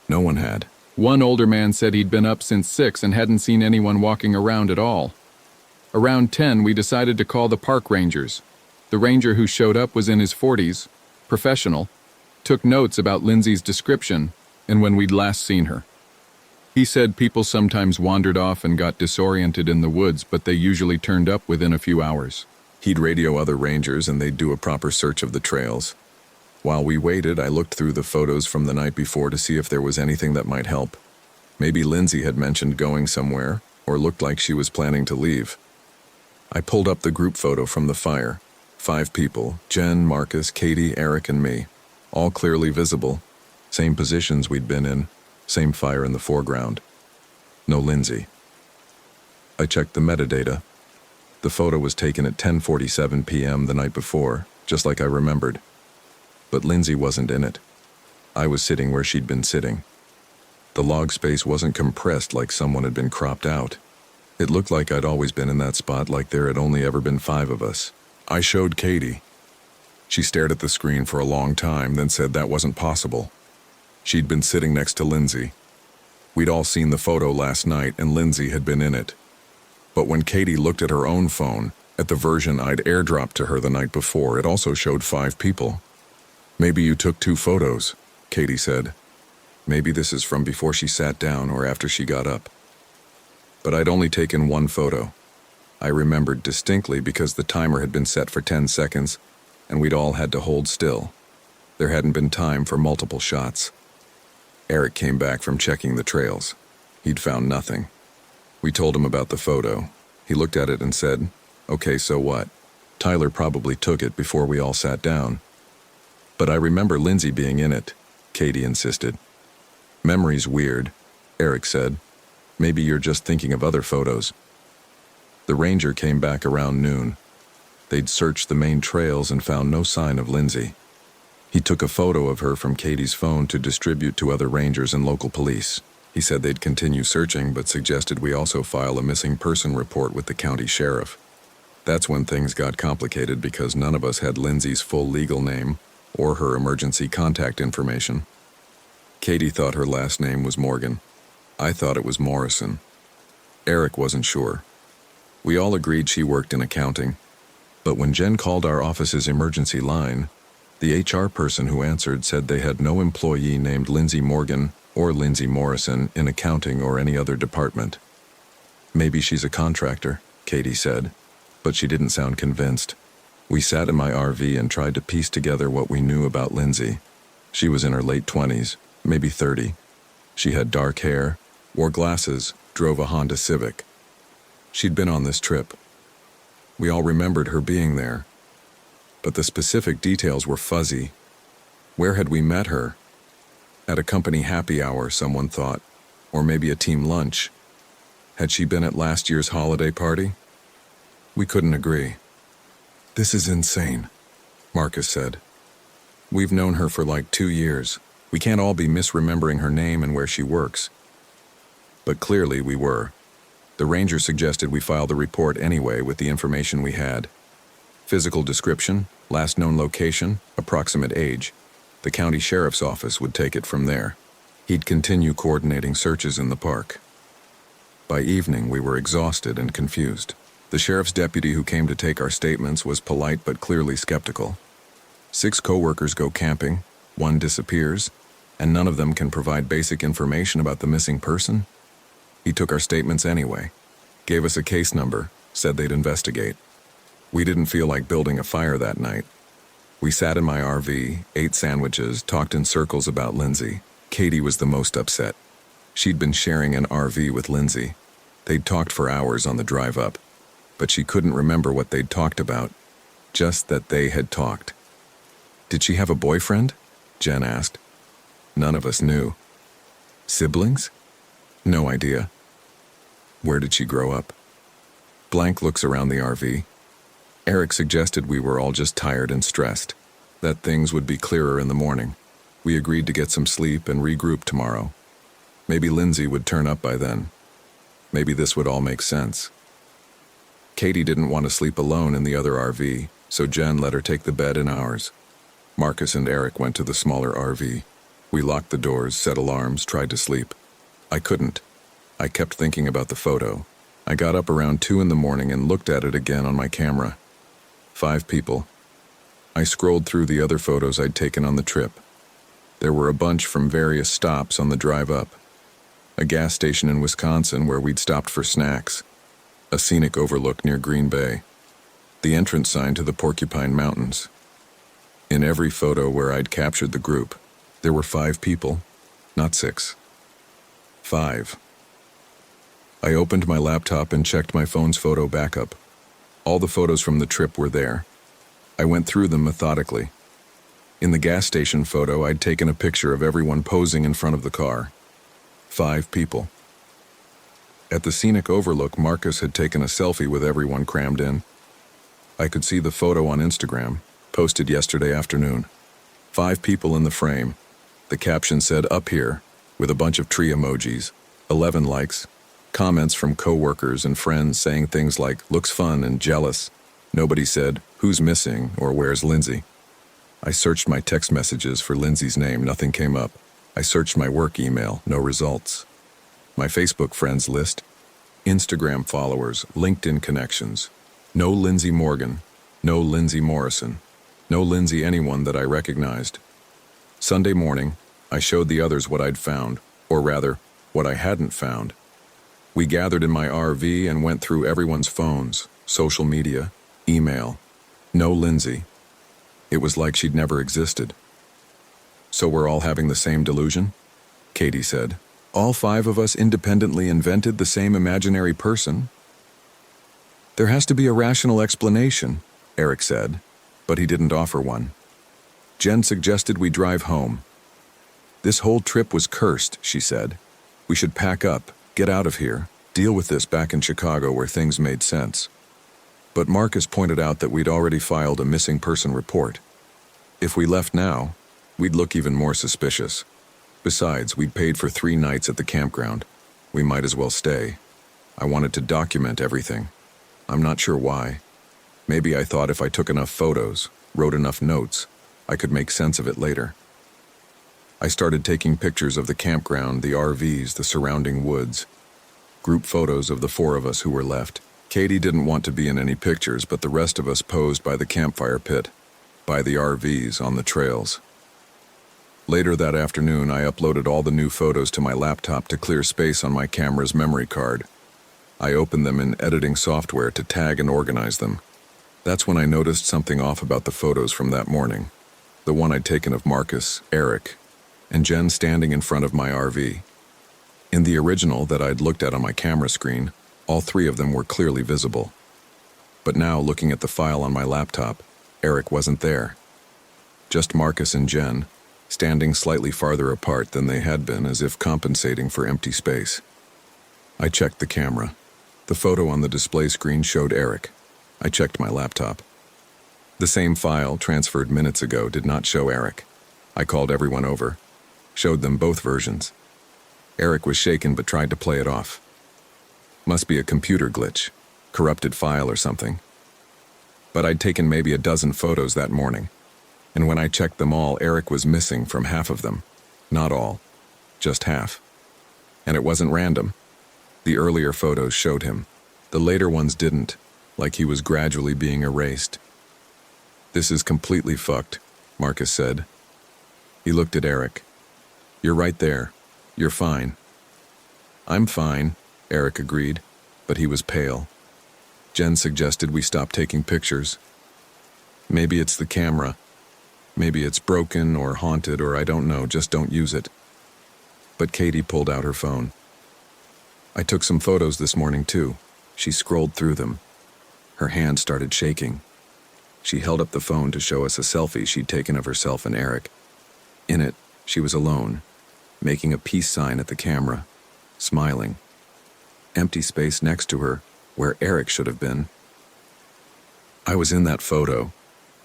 No one had. One older man said he'd been up since 6 and hadn't seen anyone walking around at all. Around 10, we decided to call the park rangers. The ranger who showed up was in his 40s, professional, took notes about Lindsay's description and when we'd last seen her. He said people sometimes wandered off and got disoriented in the woods, but they usually turned up within a few hours. He'd radio other rangers and they'd do a proper search of the trails. While we waited, I looked through the photos from the night before to see if there was anything that might help. Maybe Lindsay had mentioned going somewhere, or looked like she was planning to leave. I pulled up the group photo from the fire. 5 people, Jen, Marcus, Katie, Eric, and me. All clearly visible. Same positions we'd been in. Same fire in the foreground. No Lindsay. I checked the metadata. The photo was taken at 10:47 p.m. the night before, just like I remembered. But Lindsay wasn't in it. I was sitting where she'd been sitting. The log space wasn't compressed like someone had been cropped out. It looked like I'd always been in that spot, like there had only ever been 5 of us. I showed Katie. She stared at the screen for a long time, then said that wasn't possible. She'd been sitting next to Lindsay. We'd all seen the photo last night, and Lindsay had been in it. But when Katie looked at her own phone, at the version I'd airdropped to her the night before, it also showed 5 people. Maybe you took 2 photos, Katie said. Maybe this is from before she sat down or after she got up. But I'd only taken 1 photo. I remembered distinctly because the timer had been set for 10 seconds, and we'd all had to hold still. There hadn't been time for multiple shots. Eric came back from checking the trails. He'd found nothing. We told him about the photo. He looked at it and said, "Okay, so what? Tyler probably took it before we all sat down." "But I remember Lindsay being in it," Katie insisted. "Memory's weird," Eric said. "Maybe you're just thinking of other photos." The ranger came back around noon. They'd searched the main trails and found no sign of Lindsay. He took a photo of her from Katie's phone to distribute to other rangers and local police. He said they'd continue searching, but suggested we also file a missing person report with the county sheriff. That's when things got complicated because none of us had Lindsay's full legal name or her emergency contact information. Katie thought her last name was Morgan. I thought it was Morrison. Eric wasn't sure. We all agreed she worked in accounting, but when Jen called our office's emergency line, the HR person who answered said they had no employee named Lindsay Morgan or Lindsay Morrison in accounting or any other department. "Maybe she's a contractor," Katie said, but she didn't sound convinced. We sat in my RV and tried to piece together what we knew about Lindsay. She was in her late 20s, maybe 30. She had dark hair, wore glasses, drove a Honda Civic. She'd been on this trip. We all remembered her being there, but the specific details were fuzzy. Where had we met her? At a company happy hour, someone thought, or maybe a team lunch. Had she been at last year's holiday party? We couldn't agree. "This is insane," Marcus said. "We've known her for like 2 years. We can't all be misremembering her name and where she works." But clearly we were. The ranger suggested we file the report anyway with the information we had. Physical description, last known location, approximate age. The county sheriff's office would take it from there. He'd continue coordinating searches in the park. By evening, we were exhausted and confused. The sheriff's deputy who came to take our statements was polite but clearly skeptical. 6 co-workers go camping, 1 disappears, and none of them can provide basic information about the missing person? He took our statements anyway, gave us a case number, said they'd investigate. We didn't feel like building a fire that night. We sat in my RV, ate sandwiches, talked in circles about Lindsay. Katie was the most upset. She'd been sharing an RV with Lindsay. They'd talked for hours on the drive up, but she couldn't remember what they'd talked about, just that they had talked. "Did she have a boyfriend?" Jen asked. None of us knew. Siblings? No idea. Where did she grow up? Blank looks around the RV. Eric suggested we were all just tired and stressed, that things would be clearer in the morning. We agreed to get some sleep and regroup tomorrow. Maybe Lindsay would turn up by then. Maybe this would all make sense. Katie didn't want to sleep alone in the other RV, so Jen let her take the bed in ours. Marcus and Eric went to the smaller RV. We locked the doors, set alarms, tried to sleep. I couldn't. I kept thinking about the photo. I got up around 2 in the morning and looked at it again on my camera. 5 people. I scrolled through the other photos I'd taken on the trip. There were a bunch from various stops on the drive up. A gas station in Wisconsin where we'd stopped for snacks. A scenic overlook near Green Bay. The entrance sign to the Porcupine Mountains. In every photo where I'd captured the group, there were 5 people, not 6. 5. I opened my laptop and checked my phone's photo backup. All the photos from the trip were there. I went through them methodically. In the gas station photo, I'd taken a picture of everyone posing in front of the car. 5 people. At the scenic overlook, Marcus had taken a selfie with everyone crammed in. I could see the photo on Instagram, posted yesterday afternoon. 5 people in the frame. The caption said, "Up here," with a bunch of tree emojis. 11 likes. Comments from co-workers and friends saying things like, "Looks fun" and "jealous." Nobody said, "Who's missing?" or "Where's Lindsay?" I searched my text messages for Lindsay's name, nothing came up. I searched my work email, no results. My Facebook friends list, Instagram followers, LinkedIn connections. No Lindsay Morgan, no Lindsay Morrison, no Lindsay anyone that I recognized. Sunday morning, I showed the others what I'd found, or rather, what I hadn't found. We gathered in my RV and went through everyone's phones, social media, email. No Lindsay. It was like she'd never existed. "So we're all having the same delusion?" Katie said. "All 5 of us independently invented the same imaginary person?" "There has to be a rational explanation," Eric said, but he didn't offer one. Jen suggested we drive home. "This whole trip was cursed," she said. "We should pack up, get out of here, deal with this back in Chicago where things made sense." But Marcus pointed out that we'd already filed a missing person report. If we left now, we'd look even more suspicious. Besides, we'd paid for 3 nights at the campground. We might as well stay. I wanted to document everything. I'm not sure why. Maybe I thought if I took enough photos, wrote enough notes, I could make sense of it later. I started taking pictures of the campground, the RVs, the surrounding woods. Group photos of the 4 of us who were left. Katie didn't want to be in any pictures, but the rest of us posed by the campfire pit, by the RVs, on the trails. Later that afternoon, I uploaded all the new photos to my laptop to clear space on my camera's memory card. I opened them in editing software to tag and organize them. That's when I noticed something off about the photos from that morning. The one I'd taken of Marcus, Eric, and Jen standing in front of my RV. In the original that I'd looked at on my camera screen, all three of them were clearly visible. But now, looking at the file on my laptop, Eric wasn't there. Just Marcus and Jen, standing slightly farther apart than they had been, as if compensating for empty space. I checked the camera. The photo on the display screen showed Eric. I checked my laptop. The same file, transferred minutes ago, did not show Eric. I called everyone over, showed them both versions. Eric was shaken but tried to play it off. Must be a computer glitch, corrupted file or something. But I'd taken maybe a dozen photos that morning, and when I checked them all, Eric was missing from half of them. Not all, just half. And it wasn't random. The earlier photos showed him. The later ones didn't, like he was gradually being erased. "This is completely fucked," Marcus said. He looked at Eric. "You're right there. You're fine." "I'm fine," Eric agreed, but he was pale. Jen suggested we stop taking pictures. "Maybe it's the camera. Maybe it's broken or haunted or I don't know, just don't use it." But Katie pulled out her phone. "I took some photos this morning too." She scrolled through them. Her hand started shaking. She held up the phone to show us a selfie she'd taken of herself and Eric. In it, she was alone, making a peace sign at the camera, smiling. Empty space next to her, where Eric should have been. "I was in that photo,"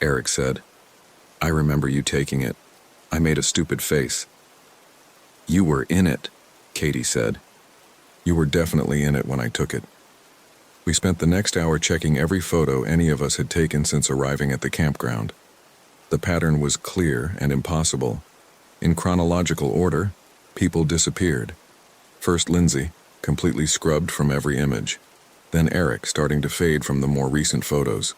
Eric said. "I remember you taking it. I made a stupid face." "You were in it," Katie said. "You were definitely in it when I took it." We spent the next hour checking every photo any of us had taken since arriving at the campground. The pattern was clear and impossible. In chronological order, people disappeared. First Lindsay, completely scrubbed from every image. Then Eric, starting to fade from the more recent photos.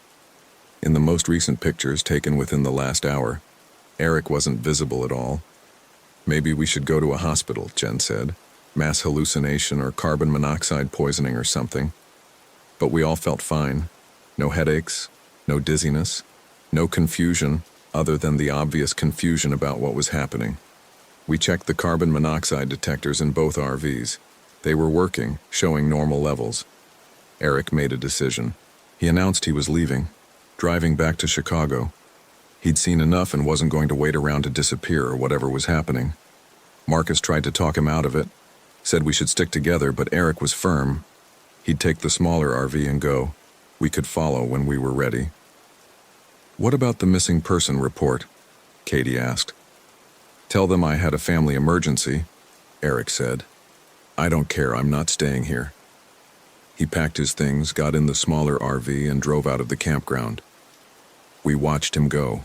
In the most recent pictures taken within the last hour, Eric wasn't visible at all. "Maybe we should go to a hospital," Jen said. "Mass hallucination or carbon monoxide poisoning or something." But we all felt fine. No headaches, no dizziness, no confusion other than the obvious confusion about what was happening. We checked the carbon monoxide detectors in both RVs. They were working, showing normal levels. Eric made a decision. He announced he was leaving, driving back to Chicago. He'd seen enough and wasn't going to wait around to disappear or whatever was happening. Marcus tried to talk him out of it, said we should stick together, but Eric was firm. He'd take the smaller RV and go. We could follow when we were ready. "What about the missing person report?" Katie asked. "Tell them I had a family emergency," Eric said. "I don't care, I'm not staying here." He packed his things, got in the smaller RV, and drove out of the campground. We watched him go.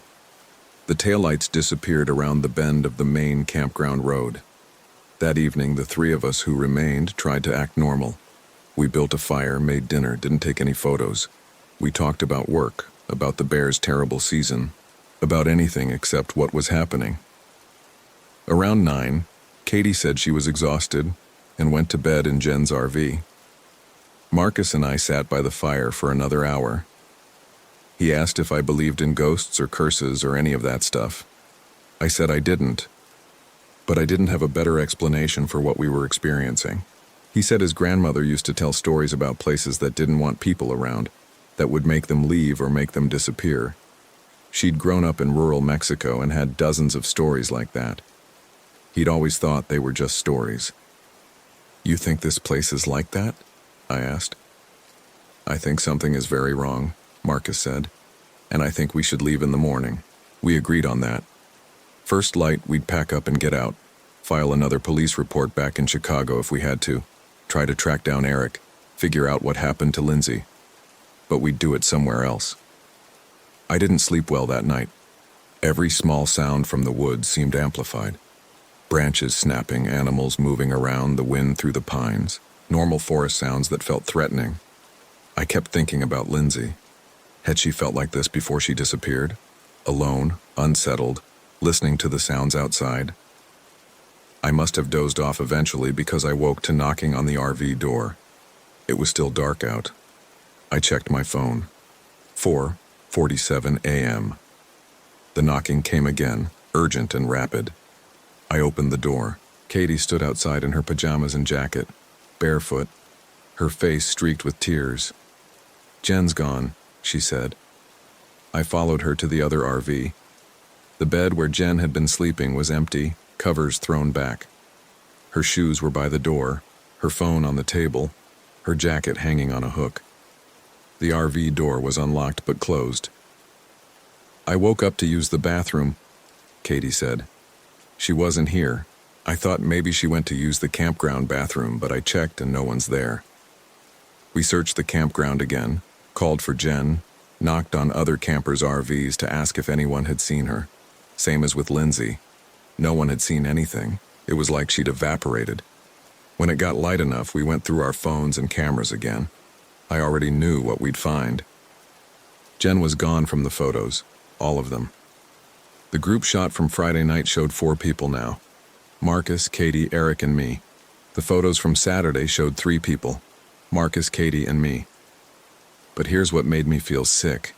The taillights disappeared around the bend of the main campground road. That evening, the three of us who remained tried to act normal. We built a fire, made dinner, didn't take any photos. We talked about work, about the Bears' terrible season, about anything except what was happening. Around 9, Katie said she was exhausted and went to bed in Jen's RV. Marcus and I sat by the fire for another hour. He asked if I believed in ghosts or curses or any of that stuff. I said I didn't, but I didn't have a better explanation for what we were experiencing. He said his grandmother used to tell stories about places that didn't want people around, that would make them leave or make them disappear. She'd grown up in rural Mexico and had dozens of stories like that. He'd always thought they were just stories. "You think this place is like that?" I asked. "I think something is very wrong," Marcus said, "and I think we should leave in the morning." We agreed on that. First light, we'd pack up and get out, file another police report back in Chicago if we had to, try to track down Eric, figure out what happened to Lindsay. But we'd do it somewhere else. I didn't sleep well that night. Every small sound from the woods seemed amplified. Branches snapping, animals moving around, the wind through the pines, normal forest sounds that felt threatening. I kept thinking about Lindsay. Had she felt like this before she disappeared? Alone, unsettled, listening to the sounds outside? I must have dozed off eventually because I woke to knocking on the RV door. It was still dark out. I checked my phone. 4, 5:47 a.m. The knocking came again, urgent and rapid. I opened the door. Katie stood outside in her pajamas and jacket, barefoot, her face streaked with tears. "Jen's gone," she said. I followed her to the other RV. The bed where Jen had been sleeping was empty, covers thrown back. Her shoes were by the door, her phone on the table, her jacket hanging on a hook. The RV door was unlocked but closed. "I woke up to use the bathroom," Katie said. "She wasn't here. I thought maybe she went to use the campground bathroom, but I checked and no one's there." We searched the campground again, called for Jen, knocked on other campers' RVs to ask if anyone had seen her. Same as with Lindsay. No one had seen anything. It was like she'd evaporated. When it got light enough, we went through our phones and cameras again. I already knew what we'd find. Jen was gone from the photos, all of them. The group shot from Friday night showed 4 people now. Marcus, Katie, Eric, and me. The photos from Saturday showed 3 people. Marcus, Katie, and me. But here's what made me feel sick.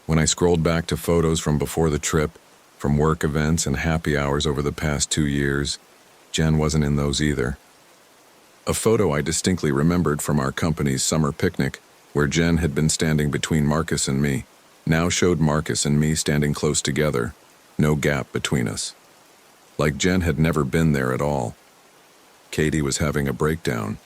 When I scrolled back to photos from before the trip, from work events and happy hours over the past 2 years, Jen wasn't in those either. A photo I distinctly remembered from our company's summer picnic, where Jen had been standing between Marcus and me, now showed Marcus and me standing close together, no gap between us. Like Jen had never been there at all. Katie was having a breakdown.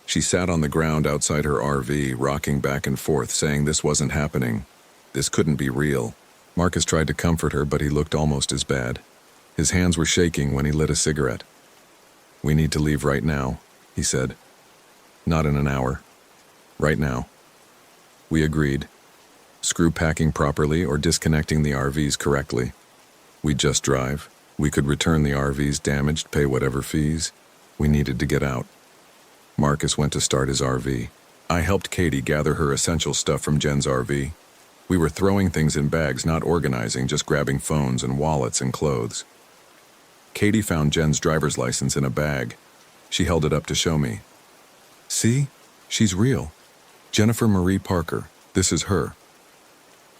She sat on the ground outside her RV, rocking back and forth, saying this wasn't happening. This couldn't be real. Marcus tried to comfort her, but he looked almost as bad. His hands were shaking when he lit a cigarette. "We need to leave right now," he said. "Not in an hour. Right now." We agreed. Screw packing properly or disconnecting the RVs correctly. We'd just drive. We could return the RVs damaged, pay whatever fees. We needed to get out. Marcus went to start his RV. I helped Katie gather her essential stuff from Jen's RV. We were throwing things in bags, not organizing, just grabbing phones and wallets and clothes. Katie found Jen's driver's license in a bag. She held it up to show me. "See? She's real. Jennifer Marie Parker. This is her."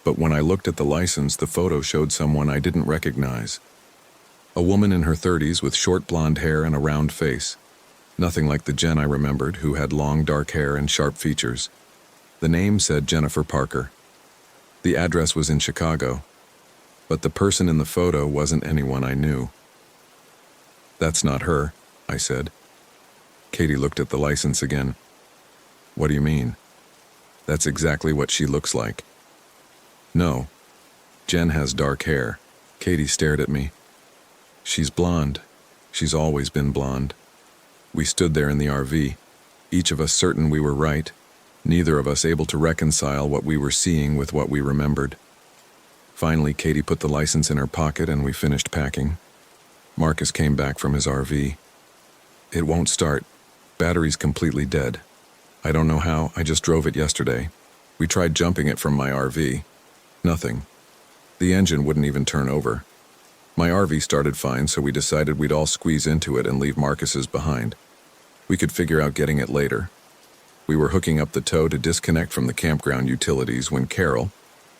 But when I looked at the license, the photo showed someone I didn't recognize. A woman in her 30s with short blonde hair and a round face. Nothing like the Jen I remembered, who had long dark hair and sharp features. The name said Jennifer Parker. The address was in Chicago. But the person in the photo wasn't anyone I knew. "That's not her," I said. Katie looked at the license again. "What do you mean?" "That's exactly what she looks like." "No. Jen has dark hair." Katie stared at me. "She's blonde. She's always been blonde." We stood there in the RV, each of us certain we were right, neither of us able to reconcile what we were seeing with what we remembered. Finally, Katie put the license in her pocket and we finished packing. Marcus came back from his RV. "It won't start. Battery's completely dead. I don't know how, I just drove it yesterday. We tried jumping it from my RV. Nothing. The engine wouldn't even turn over. My RV started fine, so we decided we'd all squeeze into it and leave Marcus's behind. We could figure out getting it later. We were hooking up the tow to disconnect from the campground utilities when Carol,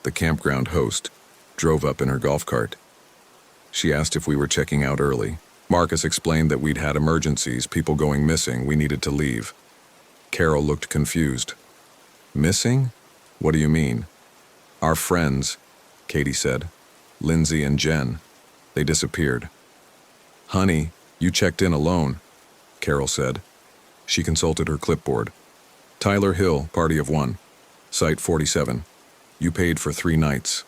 the campground host, drove up in her golf cart. She asked if we were checking out early. Marcus explained that we'd had emergencies, people going missing, we needed to leave. Carol looked confused. "Missing? What do you mean?" "Our friends," Katie said. "Lindsay and Jen. They disappeared." "Honey, you checked in alone," Carol said. She consulted her clipboard. "Tyler Hill, party of 1. Site 47. You paid for 3 nights."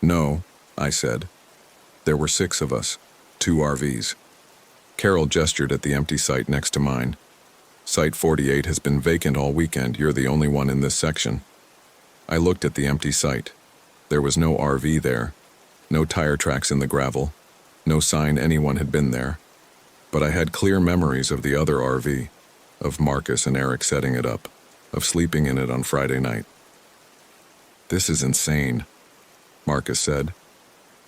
"No," I said. "There were 6 of us, 2 RVs." Carol gestured at the empty site next to mine. "Site 48 has been vacant all weekend. You're the only one in this section." I looked at the empty site. There was no RV there, no tire tracks in the gravel, no sign anyone had been there. But I had clear memories of the other RV, of Marcus and Eric setting it up, of sleeping in it on Friday night. "This is insane," Marcus said.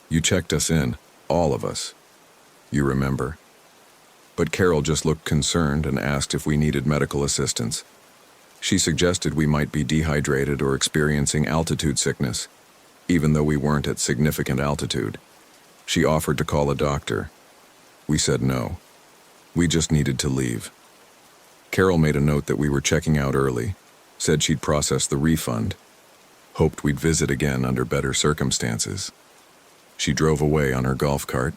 "You checked us in, all of us. You remember." But Carol just looked concerned and asked if we needed medical assistance. She suggested we might be dehydrated or experiencing altitude sickness, even though we weren't at significant altitude. She offered to call a doctor. We said no. We just needed to leave. Carol made a note that we were checking out early, said she'd process the refund, hoped we'd visit again under better circumstances. She drove away on her golf cart.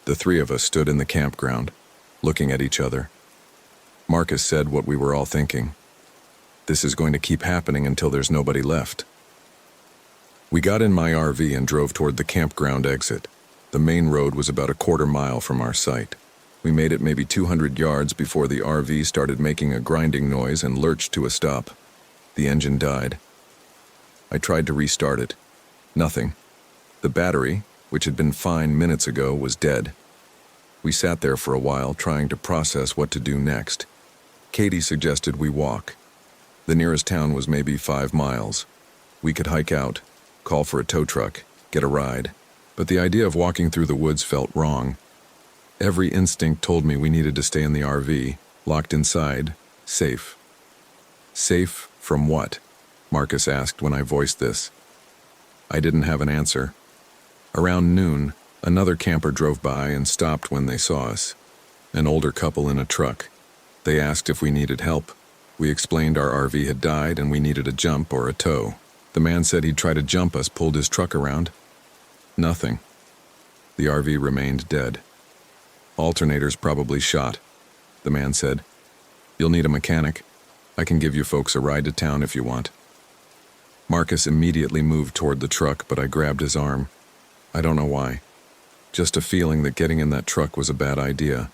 The three of us stood in the campground, looking at each other. Marcus said what we were all thinking. This is going to keep happening until there's nobody left. We got in my RV and drove toward the campground exit. The main road was about a quarter-mile from our site. We made it maybe 200 yards before the RV started making a grinding noise and lurched to a stop. The engine died. I tried to restart it. Nothing. The battery, which had been fine minutes ago, was dead. We sat there for a while, trying to process what to do next. Katie suggested we walk. The nearest town was maybe 5 miles. We could hike out, call for a tow truck, get a ride. But the idea of walking through the woods felt wrong. Every instinct told me we needed to stay in the RV, locked inside, safe. Safe from what? Marcus asked when I voiced this. I didn't have an answer. Around noon, another camper drove by and stopped when they saw us. An older couple in a truck. They asked if we needed help. We explained our RV had died and we needed a jump or a tow. The man said he'd try to jump us, pulled his truck around. Nothing. The RV remained dead. Alternators probably shot, the man said. You'll need a mechanic. I can give you folks a ride to town if you want. Marcus immediately moved toward the truck, but I grabbed his arm. I don't know why. Just a feeling that getting in that truck was a bad idea,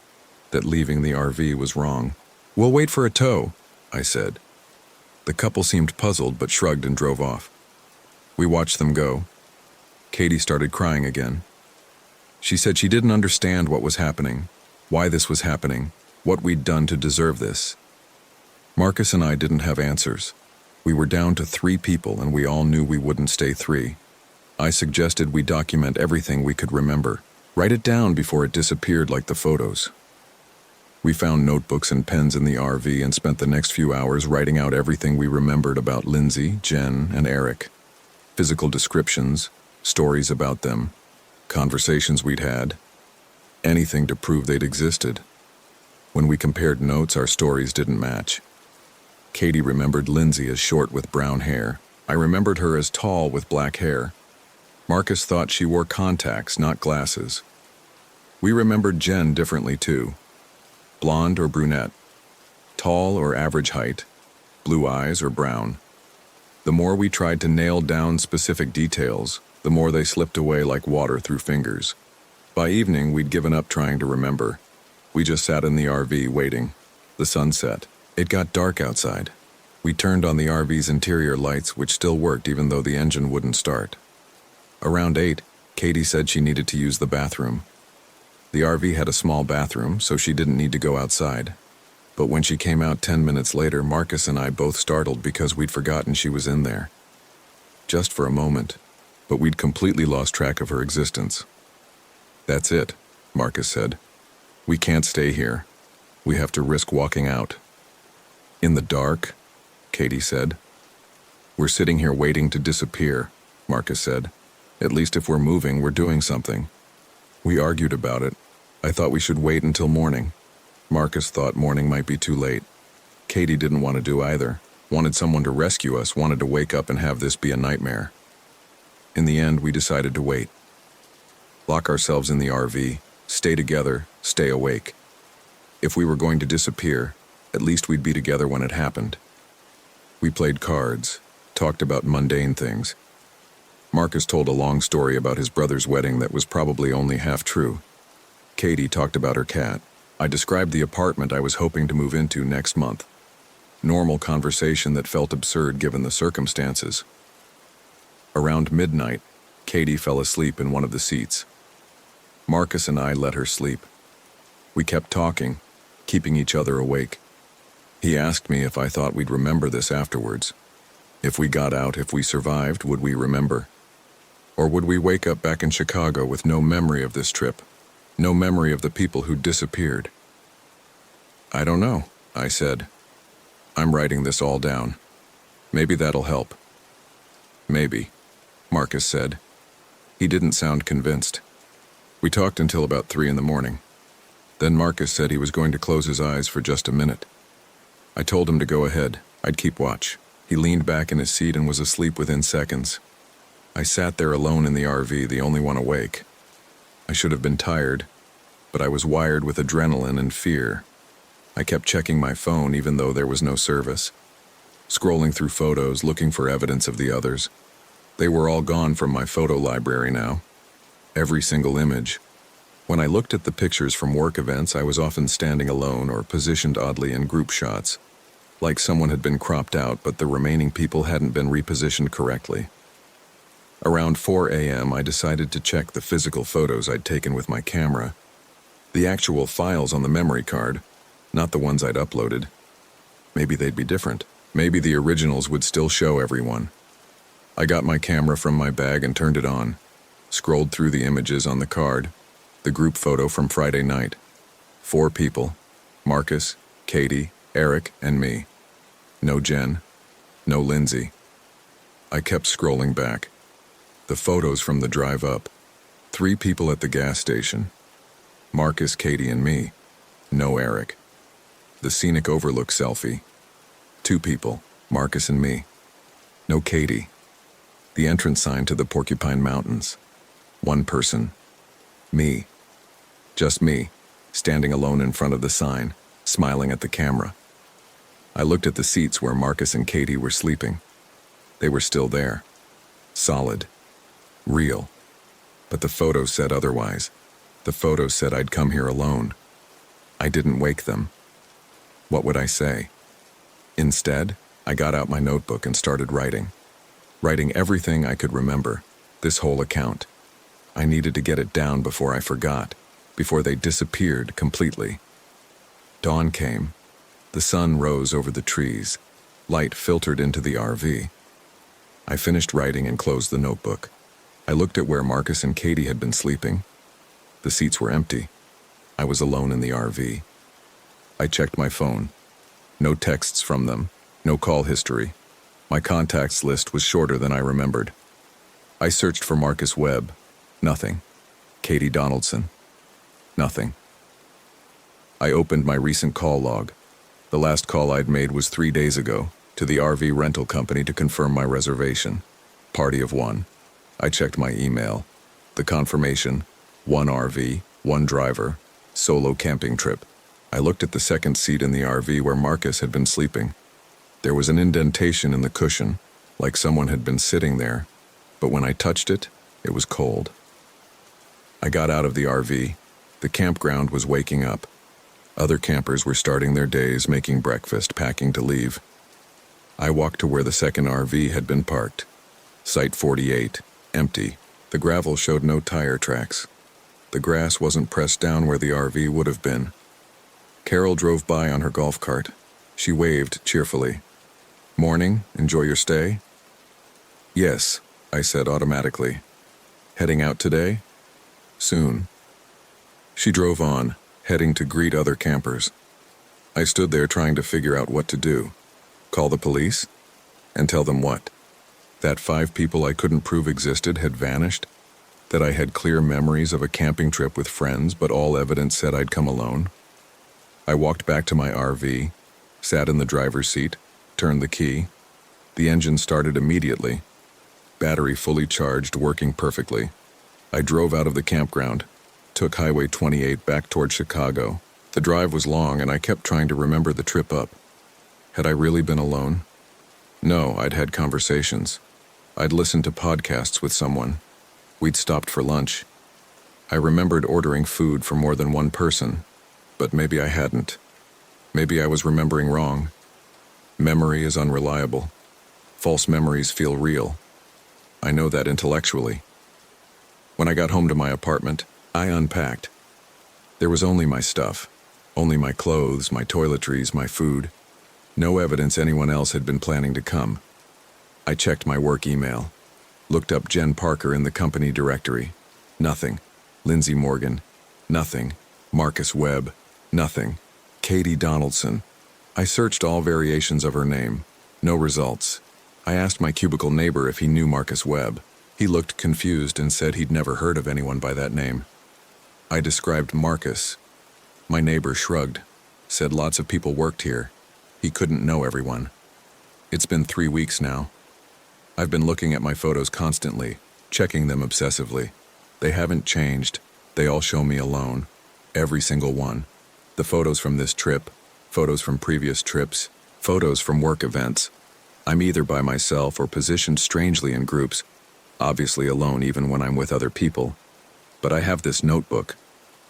that leaving the RV was wrong. We'll wait for a tow, I said. The couple seemed puzzled but shrugged and drove off. We watched them go. Katie started crying again. She said she didn't understand what was happening, why this was happening, what we'd done to deserve this. Marcus and I didn't have answers. We were down to 3 people and we all knew we wouldn't stay 3. I suggested we document everything we could remember, write it down before it disappeared like the photos. We found notebooks and pens in the RV and spent the next few hours writing out everything we remembered about Lindsay, Jen, and Eric. Physical descriptions, stories about them, conversations we'd had, anything to prove they'd existed. When we compared notes, our stories didn't match. Katie remembered Lindsay as short with brown hair. I remembered her as tall with black hair. Marcus thought she wore contacts, not glasses. We remembered Jen differently too. Blonde or brunette, tall or average height, blue eyes or brown. The more we tried to nail down specific details, the more they slipped away like water through fingers. By evening, we'd given up trying to remember. We just sat in the RV waiting. The sun set. It got dark outside. We turned on the RV's interior lights, which still worked even though the engine wouldn't start. Around 8, Katie said she needed to use the bathroom. The RV had a small bathroom, so she didn't need to go outside. But when she came out 10 minutes later, Marcus and I both startled because we'd forgotten she was in there. Just for a moment, but we'd completely lost track of her existence. That's it, Marcus said. We can't stay here. We have to risk walking out. In the dark, Katie said. We're sitting here waiting to disappear, Marcus said. At least if we're moving, we're doing something. We argued about it. I thought we should wait until morning. Marcus thought morning might be too late. Katie didn't want to do either. Wanted someone to rescue us, wanted to wake up and have this be a nightmare. In the end, we decided to wait. Lock ourselves in the RV, stay together, stay awake. If we were going to disappear, at least we'd be together when it happened. We played cards, talked about mundane things. Marcus told a long story about his brother's wedding that was probably only half true. Katie talked about her cat. I described the apartment I was hoping to move into next month. Normal conversation that felt absurd given the circumstances. Around midnight, Katie fell asleep in one of the seats. Marcus and I let her sleep. We kept talking, keeping each other awake. He asked me if I thought we'd remember this afterwards. If we got out, if we survived, would we remember? Or would we wake up back in Chicago with no memory of this trip? No memory of the people who disappeared? I don't know, I said. I'm writing this all down. Maybe that'll help. Maybe, Marcus said. He didn't sound convinced. We talked until about 3 in the morning. Then Marcus said he was going to close his eyes for just a minute. I told him to go ahead. I'd keep watch. He leaned back in his seat and was asleep within seconds. I sat there alone in the RV, the only one awake. I should have been tired, but I was wired with adrenaline and fear. I kept checking my phone even though there was no service. Scrolling through photos, looking for evidence of the others. They were all gone from my photo library now. Every single image. When I looked at the pictures from work events, I was often standing alone or positioned oddly in group shots, like someone had been cropped out but the remaining people hadn't been repositioned correctly. Around 4 a.m., I decided to check the physical photos I'd taken with my camera. The actual files on the memory card, not the ones I'd uploaded. Maybe they'd be different. Maybe the originals would still show everyone. I got my camera from my bag and turned it on. Scrolled through the images on the card. The group photo from Friday night. 4 people. Marcus, Katie, Eric, and me. No Jen. No Lindsay. I kept scrolling back. The photos from the drive up. 3 people at the gas station. Marcus, Katie, and me. No Eric. The scenic overlook selfie. 2 people. Marcus and me. No Katie. The entrance sign to the Porcupine Mountains. 1 person. Me. Just me, standing alone in front of the sign, smiling at the camera. I looked at the seats where Marcus and Katie were sleeping. They were still there. Solid. Real. But the photos said otherwise. The photos said I'd come here alone. I didn't wake them. What would I say? Instead, I got out my notebook and started writing. Writing everything I could remember, this whole account. I needed to get it down before I forgot, before they disappeared completely. Dawn came. The sun rose over the trees. Light filtered into the RV. I finished writing and closed the notebook. I looked at where Marcus and Katie had been sleeping. The seats were empty. I was alone in the RV. I checked my phone. No texts from them. No call history. My contacts list was shorter than I remembered. I searched for Marcus Webb. Nothing. Katie Donaldson. Nothing. I opened my recent call log. The last call I'd made was 3 days ago, to the RV rental company to confirm my reservation. Party of 1. I checked my email. The confirmation, 1 RV, 1 driver, solo camping trip. I looked at the second seat in the RV where Marcus had been sleeping. There was an indentation in the cushion, like someone had been sitting there, but when I touched it, it was cold. I got out of the RV. The campground was waking up. Other campers were starting their days, making breakfast, packing to leave. I walked to where the second RV had been parked. Site 48, empty. The gravel showed no tire tracks. The grass wasn't pressed down where the RV would have been. Carol drove by on her golf cart. She waved cheerfully. "Morning, enjoy your stay?" "Yes," I said automatically. "Heading out today?" "Soon." She drove on, heading to greet other campers. I stood there trying to figure out what to do. Call the police? And tell them what? That 5 people I couldn't prove existed had vanished? That I had clear memories of a camping trip with friends, but all evidence said I'd come alone? I walked back to my RV, sat in the driver's seat, turned the key. The engine started immediately. Battery fully charged, working perfectly. I drove out of the campground, took Highway 28 back toward Chicago. The drive was long and I kept trying to remember the trip up. Had I really been alone? No, I'd had conversations. I'd listened to podcasts with someone. We'd stopped for lunch. I remembered ordering food for more than 1 person, but maybe I hadn't. Maybe I was remembering wrong. Memory is unreliable. False memories feel real. I know that intellectually. When I got home to my apartment, I unpacked. There was only my stuff, only my clothes, my toiletries, my food. No evidence anyone else had been planning to come. I checked my work email, looked up Jen Parker in the company directory. Nothing. Lindsay Morgan. Nothing. Marcus Webb. Nothing. Katie Donaldson. I searched all variations of her name. No results. I asked my cubicle neighbor if he knew Marcus Webb. He looked confused and said he'd never heard of anyone by that name. I described Marcus. My neighbor shrugged, said lots of people worked here. He couldn't know everyone. It's been 3 weeks now. I've been looking at my photos constantly, checking them obsessively. They haven't changed. They all show me alone. Every single one. The photos from this trip, photos from previous trips, photos from work events. I'm either by myself or positioned strangely in groups, obviously alone even when I'm with other people. But I have this notebook.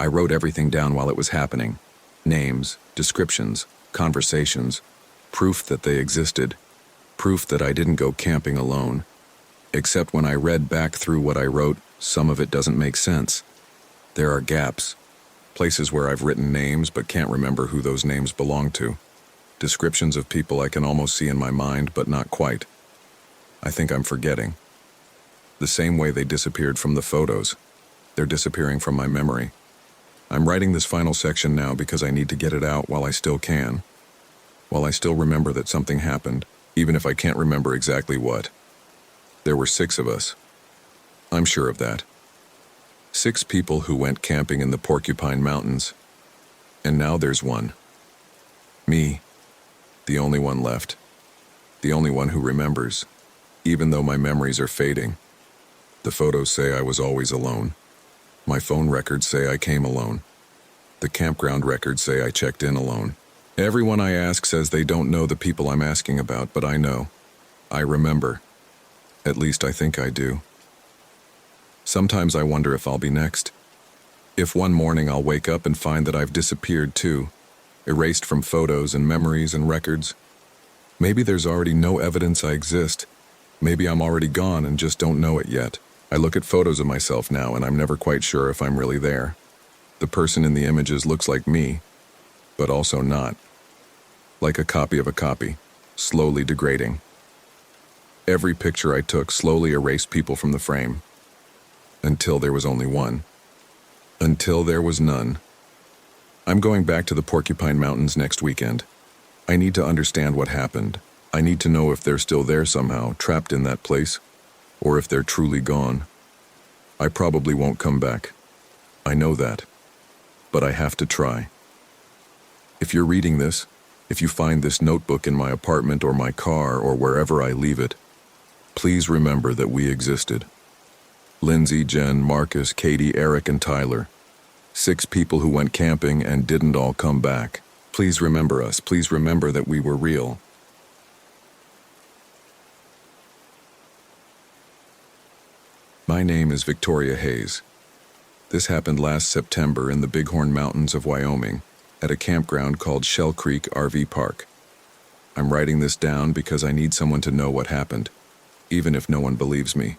I wrote everything down while it was happening. Names, descriptions, conversations, proof that they existed, proof that I didn't go camping alone. Except when I read back through what I wrote, some of it doesn't make sense. There are gaps, places where I've written names but can't remember who those names belong to. Descriptions of people I can almost see in my mind, but not quite. I think I'm forgetting. The same way they disappeared from the photos. They're disappearing from my memory. I'm writing this final section now because I need to get it out while I still can. While I still remember that something happened, even if I can't remember exactly what. There were 6 of us. I'm sure of that. 6 people who went camping in the Porcupine Mountains. And now there's one. Me. The only one left. The only one who remembers, even though my memories are fading. The photos say I was always alone. My phone records say I came alone. The campground records say I checked in alone. Everyone I ask says they don't know the people I'm asking about, but I know. I remember. At least I think I do. Sometimes I wonder if I'll be next. If one morning I'll wake up and find that I've disappeared too, erased from photos and memories and records. Maybe there's already no evidence I exist. Maybe I'm already gone and just don't know it yet. I look at photos of myself now and I'm never quite sure if I'm really there. The person in the images looks like me, but also not. Like a copy of a copy, slowly degrading. Every picture I took slowly erased people from the frame. Until there was only one. Until there was none. I'm going back to the Porcupine Mountains next weekend. I need to understand what happened. I need to know if they're still there somehow, trapped in that place, or if they're truly gone. I probably won't come back. I know that. But I have to try. If you're reading this, if you find this notebook in my apartment or my car or wherever I leave it, please remember that we existed. Lindsay, Jen, Marcus, Katie, Eric, and Tyler. 6 people who went camping and didn't all come back. Please remember us. Please remember that we were real. My name is Victoria Hayes. This happened last September in the Bighorn Mountains of Wyoming at a campground called Shell Creek RV Park. I'm writing this down because I need someone to know what happened, even if no one believes me.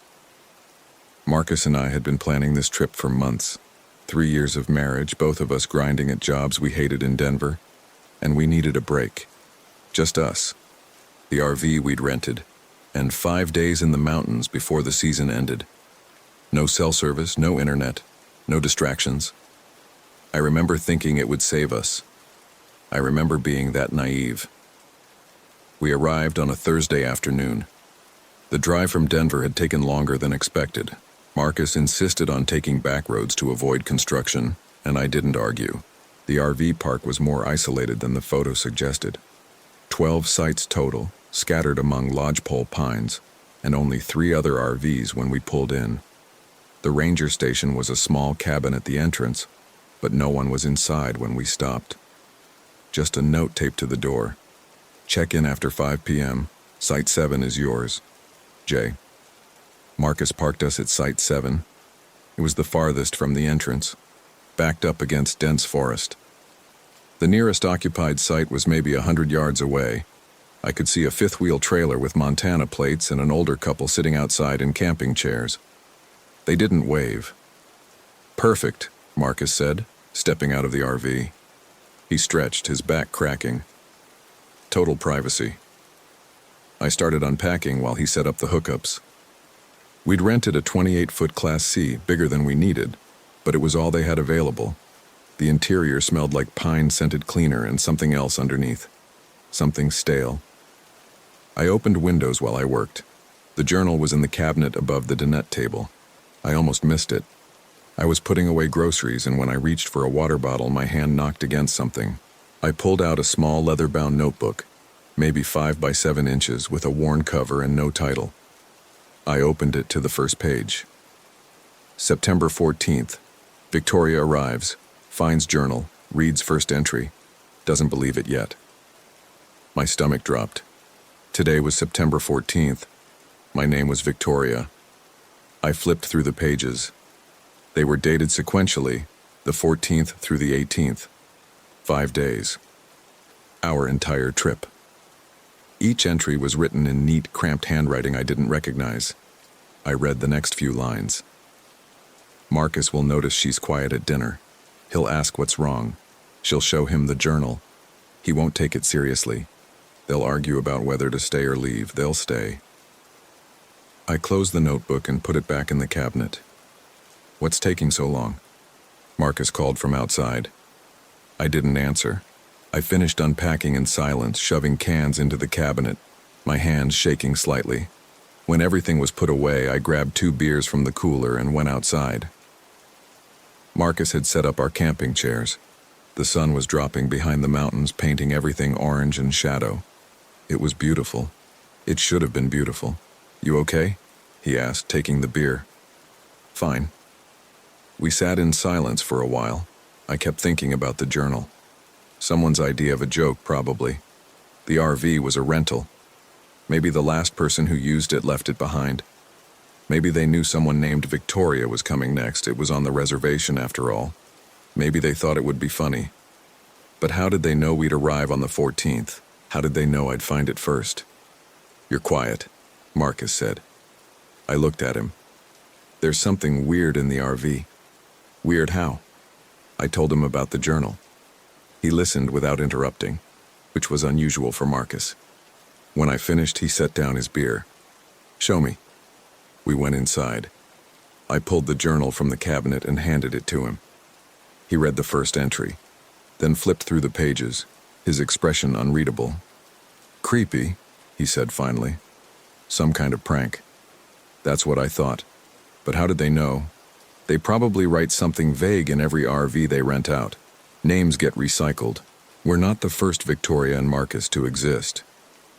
Marcus and I had been planning this trip for months. 3 years of marriage, both of us grinding at jobs we hated in Denver, and we needed a break. Just us, the RV we'd rented, and 5 days in the mountains before the season ended. No cell service, no internet, no distractions. I remember thinking it would save us. I remember being that naive. We arrived on a Thursday afternoon. The drive from Denver had taken longer than expected. Marcus insisted on taking back roads to avoid construction, and I didn't argue. The RV park was more isolated than the photo suggested. 12 sites total, scattered among lodgepole pines, and only 3 other RVs when we pulled in. The ranger station was a small cabin at the entrance, but no one was inside when we stopped. Just a note taped to the door. Check in after 5 p.m. Site 7 is yours. Jay. Marcus parked us at Site 7. It was the farthest from the entrance, backed up against dense forest. The nearest occupied site was maybe 100 yards away. I could see a fifth-wheel trailer with Montana plates and an older couple sitting outside in camping chairs. They didn't wave. "Perfect," Marcus said, stepping out of the RV. He stretched, his back cracking. Total privacy. I started unpacking while he set up the hookups. We'd rented a 28-foot Class C, bigger than we needed, but it was all they had available. The interior smelled like pine-scented cleaner and something else underneath. something stale. I opened windows while I worked. The journal was in the cabinet above the dinette table. I almost missed it. I was putting away groceries, and when I reached for a water bottle, my hand knocked against something. I pulled out a small leather-bound notebook, maybe 5 by 7 inches, with a worn cover and no title. I opened it to the first page. September 14th. Victoria arrives, finds journal, reads first entry, doesn't believe it yet. My stomach dropped. Today was September 14th. My name was Victoria. I flipped through the pages. They were dated sequentially, the 14th through the 18th. 5 days. Our entire trip. Each entry was written in neat, cramped handwriting I didn't recognize. I read the next few lines. Marcus will notice she's quiet at dinner. He'll ask what's wrong. She'll show him the journal. He won't take it seriously. They'll argue about whether to stay or leave. They'll stay. I closed the notebook and put it back in the cabinet. "What's taking so long?" Marcus called from outside. I didn't answer. I finished unpacking in silence, shoving cans into the cabinet, my hands shaking slightly. When everything was put away, I grabbed 2 beers from the cooler and went outside. Marcus had set up our camping chairs. The sun was dropping behind the mountains, painting everything orange and shadow. It was beautiful. It should have been beautiful. "You okay?" he asked, taking the beer. "Fine." We sat in silence for a while. I kept thinking about the journal. Someone's idea of a joke, probably. The RV was a rental. Maybe the last person who used it left it behind. Maybe they knew someone named Victoria was coming next. It was on the reservation, after all. Maybe they thought it would be funny. But how did they know we'd arrive on the 14th? How did they know I'd find it first? "You're quiet," Marcus said. I looked at him. "There's something weird in the RV." "Weird how?" I told him about the journal. He listened without interrupting, which was unusual for Marcus. When I finished, he set down his beer. "Show me." We went inside. I pulled the journal from the cabinet and handed it to him. He read the first entry, then flipped through the pages, his expression unreadable. "Creepy," he said finally. "Some kind of prank." That's what I thought. But how did they know? They probably write something vague in every RV they rent out. Names get recycled. We're not the first Victoria and Marcus to exist.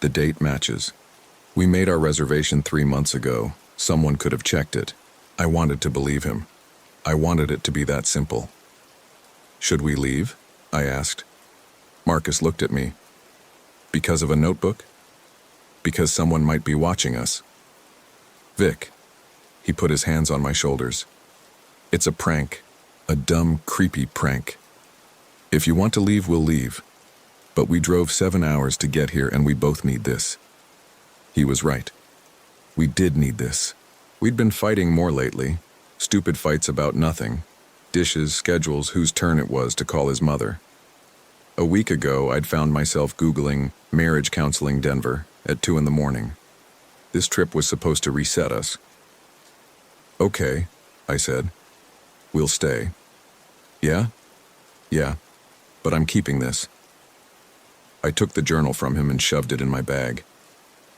The date matches. We made our reservation 3 months ago. Someone could have checked it. I wanted to believe him. I wanted it to be that simple. "Should we leave?" I asked. Marcus looked at me. "Because of a notebook?" "Because someone might be watching us." "Vic." He put his hands on my shoulders. "It's a prank. A dumb, creepy prank. If you want to leave, we'll leave. But we drove 7 hours to get here, and we both need this." He was right. We did need this. We'd been fighting more lately. Stupid fights about nothing. Dishes, schedules, whose turn it was to call his mother. A week ago, I'd found myself Googling marriage counseling Denver at 2 in the morning. This trip was supposed to reset us. "Okay," I said. "We'll stay." "Yeah?" "Yeah, but I'm keeping this." I took the journal from him and shoved it in my bag.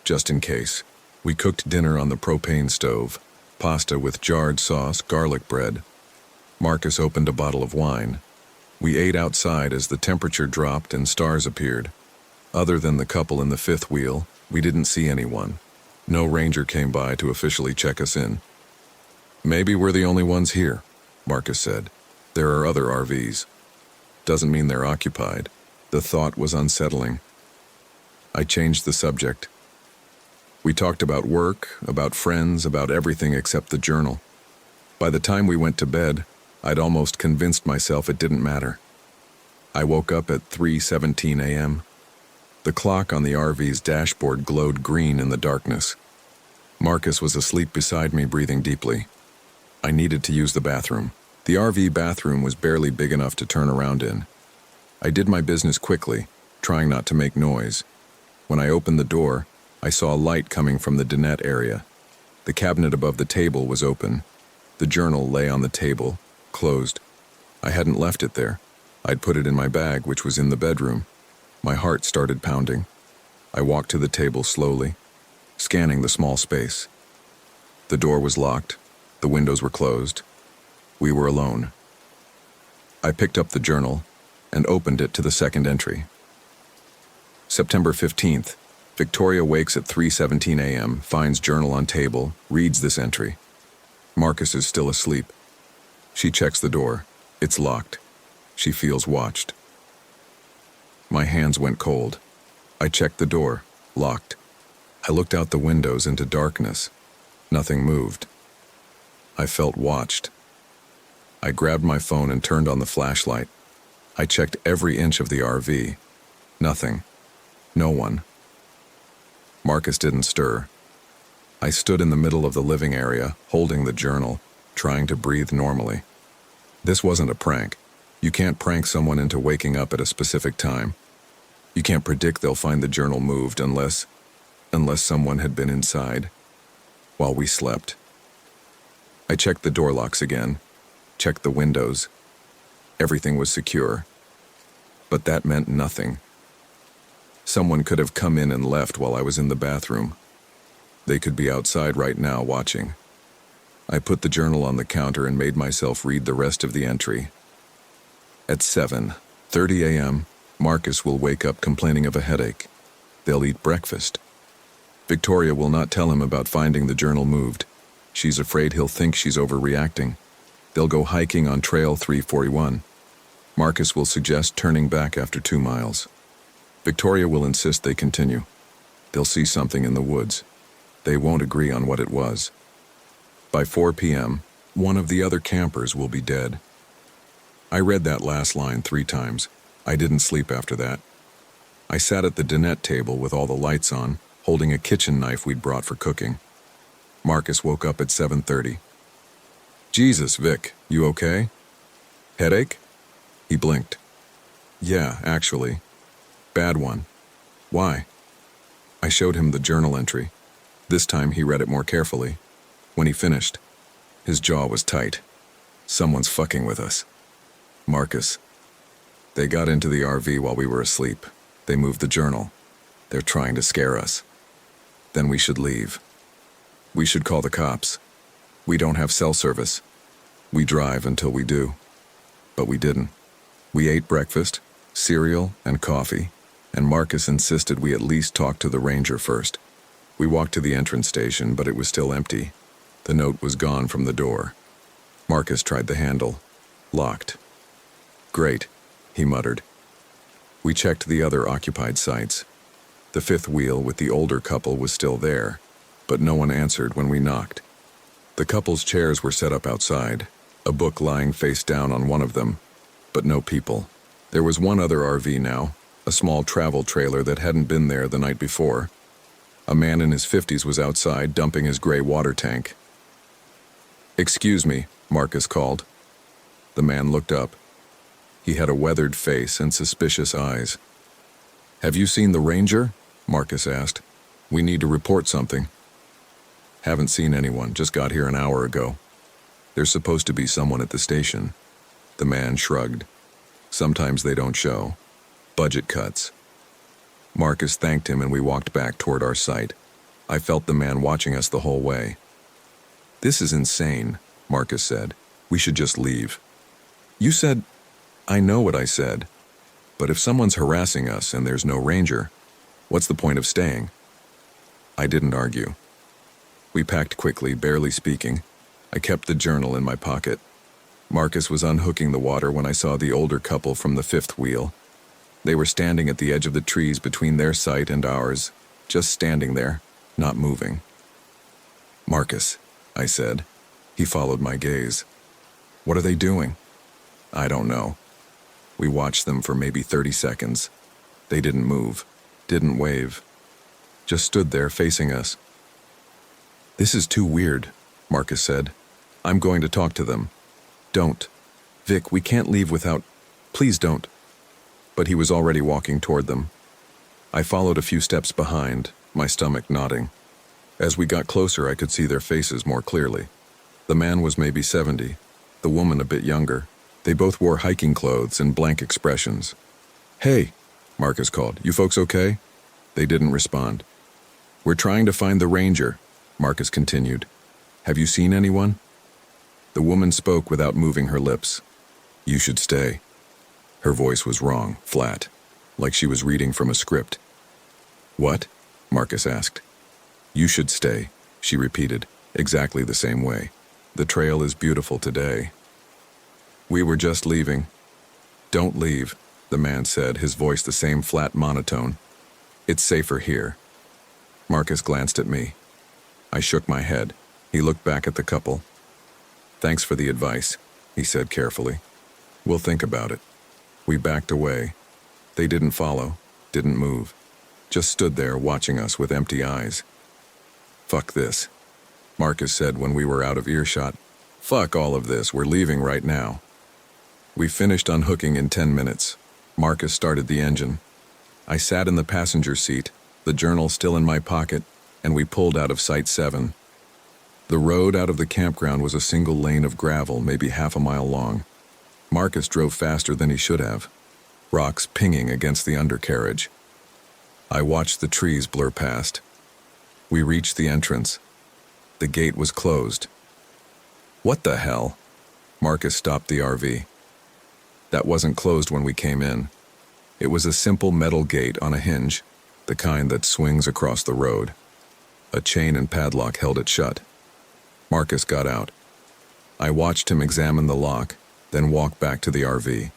Just in case. We cooked dinner on the propane stove, pasta with jarred sauce, garlic bread. Marcus opened a bottle of wine. We ate outside as the temperature dropped and stars appeared. Other than the couple in the fifth wheel, we didn't see anyone. No ranger came by to officially check us in. "Maybe we're the only ones here," Marcus said. "There are other RVs. Doesn't mean they're occupied." The thought was unsettling. I changed the subject. We talked about work, about friends, about everything except the journal. By the time we went to bed, I'd almost convinced myself it didn't matter. I woke up at 3:17 a.m. The clock on the RV's dashboard glowed green in the darkness. Marcus was asleep beside me, breathing deeply. I needed to use the bathroom. The RV bathroom was barely big enough to turn around in. I did my business quickly, trying not to make noise. When I opened the door, I saw a light coming from the dinette area. The cabinet above the table was open. The journal lay on the table, closed. I hadn't left it there. I'd put it in my bag, which was in the bedroom. My heart started pounding. I walked to the table slowly, scanning the small space. The door was locked, the windows were closed. We were alone. I picked up the journal and opened it to the second entry. September 15th. Victoria wakes at 3:17 a.m., finds journal on table, reads this entry. Marcus is still asleep. She checks the door. It's locked. She feels watched. My hands went cold. I checked the door. Locked. I looked out the windows into darkness. Nothing moved. I felt watched. I grabbed my phone and turned on the flashlight. I checked every inch of the RV. Nothing. No one. Marcus didn't stir. I stood in the middle of the living area, holding the journal, trying to breathe normally. This wasn't a prank. You can't prank someone into waking up at a specific time. You can't predict they'll find the journal moved unless someone had been inside while we slept. I checked the door locks again, checked the windows. Everything was secure. But that meant nothing. Someone could have come in and left while I was in the bathroom. They could be outside right now watching. I put the journal on the counter and made myself read the rest of the entry. At 7:30 a.m., Marcus will wake up complaining of a headache. They'll eat breakfast. Victoria will not tell him about finding the journal moved. She's afraid he'll think she's overreacting. They'll go hiking on Trail 341. Marcus will suggest turning back after 2 miles. Victoria will insist they continue. They'll see something in the woods. They won't agree on what it was. By 4 p.m., one of the other campers will be dead. I read that last line 3 times. I didn't sleep after that. I sat at the dinette table with all the lights on, holding a kitchen knife we'd brought for cooking. Marcus woke up at 7:30. "Jesus, Vic, you okay? Headache?" He blinked. "Yeah, actually. Bad one. Why?" I showed him the journal entry. This time he read it more carefully. When he finished, his jaw was tight. "Someone's fucking with us. Marcus. They got into the RV while we were asleep. They moved the journal. They're trying to scare us. Then we should leave. We should call the cops. We don't have cell service. We drive until we do." But we didn't. We ate breakfast, cereal, and coffee, and Marcus insisted we at least talk to the ranger first. We walked to the entrance station, but it was still empty. The note was gone from the door. Marcus tried the handle. Locked. "Great," he muttered. We checked the other occupied sites. The fifth wheel with the older couple was still there, but no one answered when we knocked. The couple's chairs were set up outside, a book lying face down on one of them, but no people. There was one other RV now, a small travel trailer that hadn't been there the night before. A man in his 50s was outside dumping his gray water tank. "Excuse me," Marcus called. The man looked up. He had a weathered face and suspicious eyes. "Have you seen the ranger?" Marcus asked. "We need to report something." "Haven't seen anyone, just got here an hour ago. There's supposed to be someone at the station." The man shrugged. "Sometimes they don't show. Budget cuts." Marcus thanked him and we walked back toward our site. I felt the man watching us the whole way. "This is insane," Marcus said. "We should just leave." "You said—" "I know what I said. But if someone's harassing us and there's no ranger, what's the point of staying?" I didn't argue. We packed quickly, barely speaking. I kept the journal in my pocket. Marcus was unhooking the water when I saw the older couple from the fifth wheel. They were standing at the edge of the trees between their site and ours, just standing there, not moving. "Marcus," I said. He followed my gaze. "What are they doing?" "I don't know." We watched them for maybe 30 seconds. They didn't move, didn't wave, just stood there facing us. "This is too weird," Marcus said. "I'm going to talk to them." "Don't. Vic, we can't leave without... Please don't." But he was already walking toward them. I followed a few steps behind, my stomach knotting. As we got closer, I could see their faces more clearly. The man was maybe 70, the woman a bit younger. They both wore hiking clothes and blank expressions. "Hey," Marcus called. You folks okay? They didn't respond. We're trying to find the ranger, Marcus continued. Have you seen anyone? The woman spoke without moving her lips. You should stay. Her voice was wrong, flat, like she was reading from a script. What? Marcus asked. You should stay, she repeated, exactly the same way. The trail is beautiful today. We were just leaving. Don't leave, the man said, his voice the same flat monotone. It's safer here. Marcus glanced at me. I shook my head. He looked back at the couple. Thanks for the advice, he said carefully. We'll think about it. We backed away. They didn't follow, didn't move. Just stood there watching us with empty eyes. Fuck this, Marcus said when we were out of earshot. Fuck all of this, we're leaving right now. We finished unhooking in 10 minutes. Marcus started the engine. I sat in the passenger seat, the journal still in my pocket, and we pulled out of Site 7. The road out of the campground was a single lane of gravel, maybe half a mile long. Marcus drove faster than he should have, rocks pinging against the undercarriage. I watched the trees blur past. We reached the entrance. The gate was closed. What the hell? Marcus stopped the RV. That wasn't closed when we came in. It was a simple metal gate on a hinge, the kind that swings across the road. A chain and padlock held it shut. Marcus got out. I watched him examine the lock, then walk back to the RV.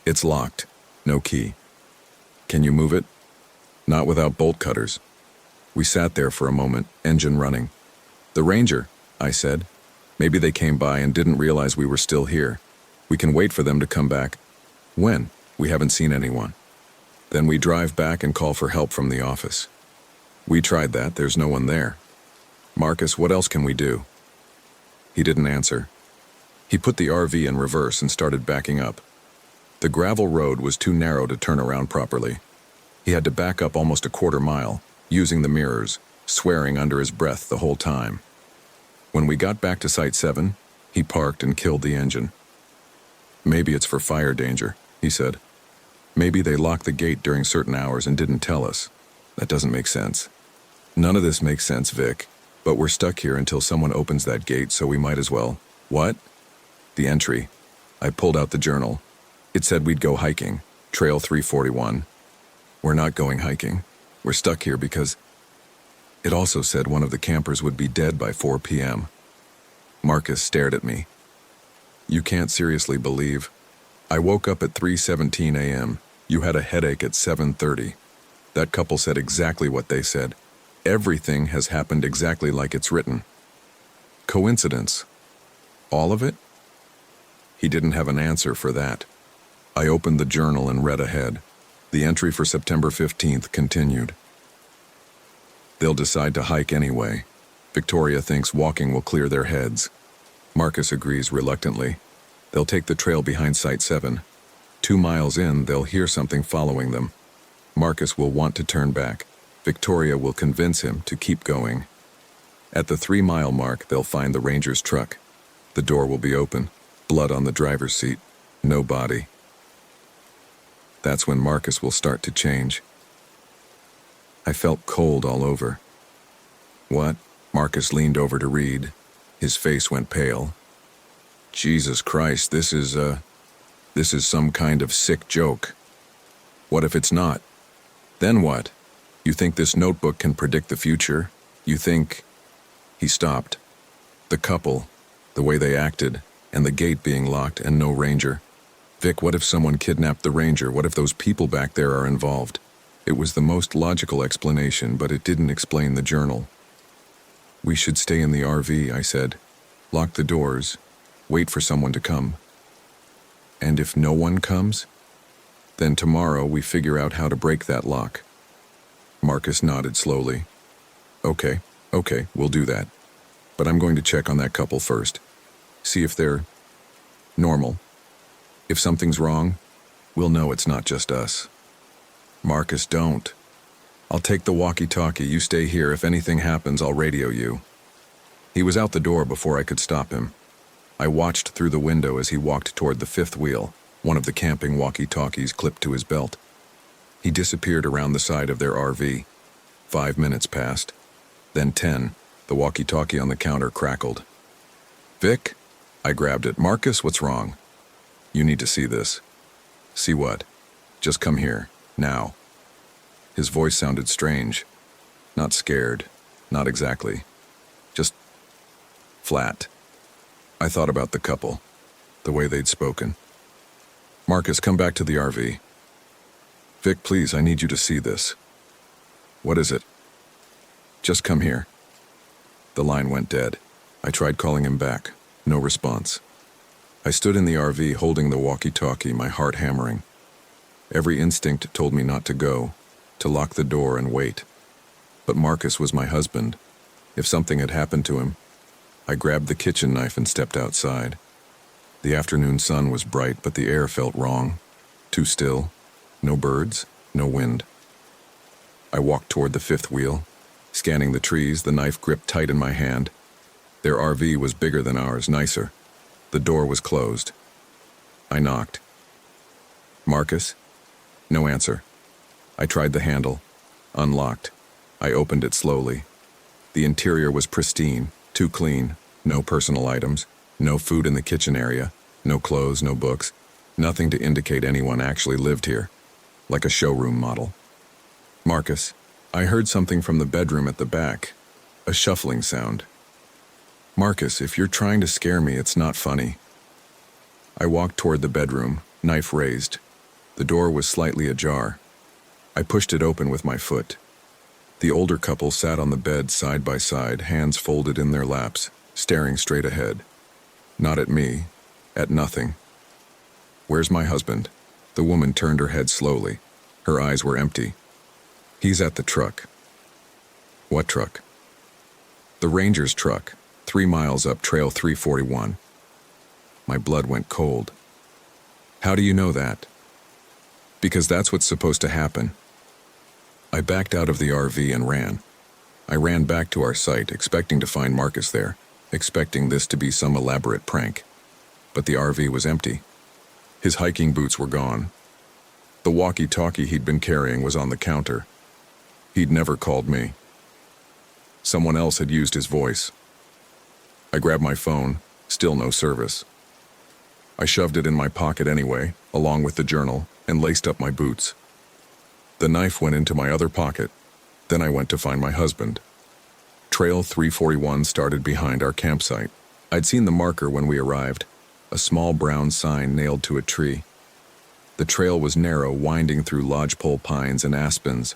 It's locked. No key. Can you move it? Not without bolt cutters. We sat there for a moment, engine running. The ranger, I said. Maybe they came by and didn't realize we were still here. We can wait for them to come back. When? We haven't seen anyone. Then we drive back and call for help from the office. We tried that, there's no one there. Marcus, what else can we do? He didn't answer. He put the RV in reverse and started backing up. The gravel road was too narrow to turn around properly. He had to back up almost a quarter mile, using the mirrors, swearing under his breath the whole time. When we got back to Site 7, he parked and killed the engine. Maybe it's for fire danger, he said. Maybe they locked the gate during certain hours and didn't tell us. That doesn't make sense. None of this makes sense, Vic, but we're stuck here until someone opens that gate, so we might as well. What? The entry. I pulled out the journal. It said we'd go hiking, Trail 341. We're not going hiking. We're stuck here because... It also said one of the campers would be dead by 4 p.m. Marcus stared at me. You can't seriously believe. I woke up at 3:17 a.m. You had a headache at 7:30. That couple said exactly what they said. Everything has happened exactly like it's written. Coincidence? All of it? He didn't have an answer for that. I opened the journal and read ahead. The entry for September 15th continued. They'll decide to hike anyway. Victoria thinks walking will clear their heads. Marcus agrees reluctantly. They'll take the trail behind Site 7. 2 miles in, they'll hear something following them. Marcus will want to turn back. Victoria will convince him to keep going. At the 3-mile mark, they'll find the ranger's truck. The door will be open, blood on the driver's seat, no body. That's when Marcus will start to change. I felt cold all over. What? Marcus leaned over to read. His face went pale. Jesus Christ, this is some kind of sick joke. What if it's not? Then what? You think this notebook can predict the future? You think... He stopped. The couple, the way they acted, and the gate being locked and no ranger. Vic, what if someone kidnapped the ranger? What if those people back there are involved? It was the most logical explanation, but it didn't explain the journal. We should stay in the RV, I said. Lock the doors. Wait for someone to come. And if no one comes? Then tomorrow we figure out how to break that lock. Marcus nodded slowly. Okay, we'll do that. But I'm going to check on that couple first. See if they're normal. If something's wrong, we'll know it's not just us. Marcus, don't. I'll take the walkie-talkie. You stay here. If anything happens, I'll radio you. He was out the door before I could stop him. I watched through the window as he walked toward the 5th wheel, one of the camping walkie-talkies clipped to his belt. He disappeared around the side of their RV. 5 minutes passed. Then 10. The walkie-talkie on the counter crackled. "Vic?" I grabbed it. "Marcus, what's wrong?" "You need to see this." "See what?" "Just come here. Now." His voice sounded strange. Not scared. Not exactly. Just flat. I thought about the couple. The way they'd spoken. "Marcus, come back to the RV." "Vic, please, I need you to see this." "What is it?" "Just come here." The line went dead. I tried calling him back. No response. I stood in the RV holding the walkie-talkie, my heart hammering. Every instinct told me not to go, to lock the door and wait. But Marcus was my husband. If something had happened to him, I grabbed the kitchen knife and stepped outside. The afternoon sun was bright, but the air felt wrong. Too still. No birds, no wind. I walked toward the fifth wheel, scanning the trees, the knife gripped tight in my hand. Their RV was bigger than ours, nicer. The door was closed. I knocked. "Marcus?" No answer. I tried the handle. Unlocked. I opened it slowly. The interior was pristine, too clean. No personal items, no food in the kitchen area, no clothes, no books, nothing to indicate anyone actually lived here. Like a showroom model. "Marcus?" I heard something from the bedroom at the back. A shuffling sound. "Marcus, if you're trying to scare me, it's not funny." I walked toward the bedroom, knife raised. The door was slightly ajar. I pushed it open with my foot. The older couple sat on the bed side by side, hands folded in their laps, staring straight ahead. Not at me, at nothing. "Where's my husband?" The woman turned her head slowly. Her eyes were empty. "He's at the truck." "What truck?" "The ranger's truck, 3 miles up Trail 341. My blood went cold. "How do you know that?" "Because that's what's supposed to happen." I backed out of the RV and ran. I ran back to our site, expecting to find Marcus there, expecting this to be some elaborate prank. But the RV was empty. His hiking boots were gone. The walkie-talkie he'd been carrying was on the counter. He'd never called me. Someone else had used his voice. I grabbed my phone, still no service. I shoved it in my pocket anyway, along with the journal, and laced up my boots. The knife went into my other pocket. Then I went to find my husband. Trail 341 started behind our campsite. I'd seen the marker when we arrived, a small brown sign nailed to a tree. The trail was narrow, winding through lodgepole pines and aspens.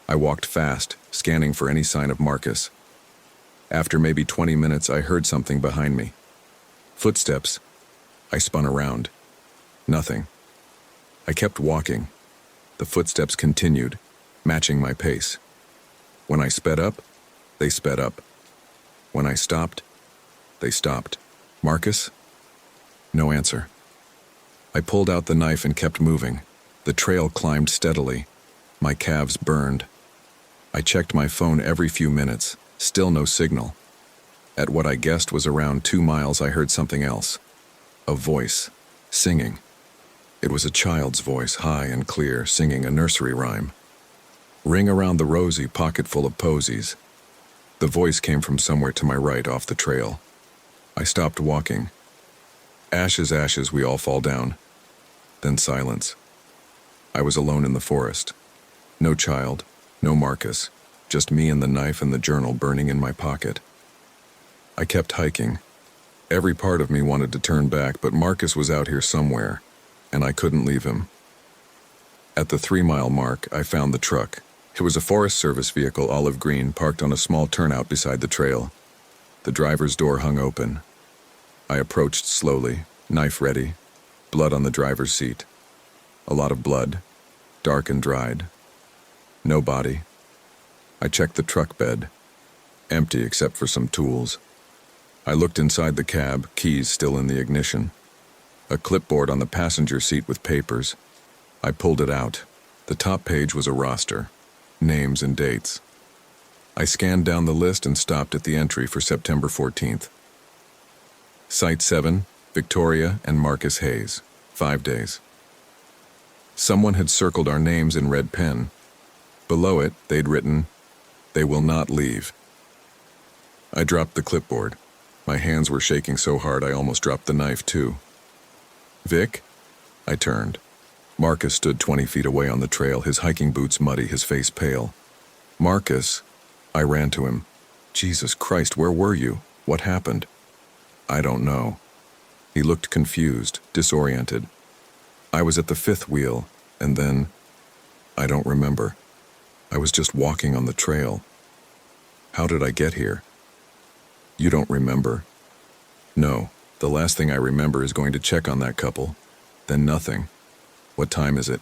I walked fast, scanning for any sign of Marcus. After maybe 20 minutes, I heard something behind me. Footsteps. I spun around. Nothing. I kept walking. The footsteps continued, matching my pace. When I sped up, they sped up. When I stopped, they stopped. "Marcus?" No answer. I pulled out the knife and kept moving. The trail climbed steadily. My calves burned. I checked my phone every few minutes. Still no signal. At what I guessed was around 2 miles, I heard something else. A voice. Singing. It was a child's voice, high and clear, singing a nursery rhyme. "Ring around the rosy, pocket full of posies." The voice came from somewhere to my right off the trail. I stopped walking. Ashes, ashes, we all fall down. Then silence. I was alone in the forest. No child, no Marcus, just me and the knife and the journal burning in my pocket. I kept hiking. Every part of me wanted to turn back, but Marcus was out here somewhere, and I couldn't leave him. At the 3-mile mark, I found the truck. It was a Forest Service vehicle, olive green, parked on a small turnout beside the trail. The driver's door hung open. I approached slowly, knife ready, blood on the driver's seat. A lot of blood, dark and dried. No body. I checked the truck bed, empty except for some tools. I looked inside the cab, keys still in the ignition. A clipboard on the passenger seat with papers. I pulled it out. The top page was a roster, names and dates. I scanned down the list and stopped at the entry for September 14th. Site 7, Victoria and Marcus Hayes, 5 days. Someone had circled our names in red pen. Below it, they'd written, "They will not leave." I dropped the clipboard. My hands were shaking so hard I almost dropped the knife, too. "Vic?" I turned. Marcus stood 20 feet away on the trail, his hiking boots muddy, his face pale. "Marcus?" I ran to him. "Jesus Christ, where were you? What happened?" "I don't know." He looked confused, disoriented. "I was at the fifth wheel, and then... I don't remember. I was just walking on the trail. How did I get here?" "You don't remember?" "No. The last thing I remember is going to check on that couple. Then nothing. What time is it?"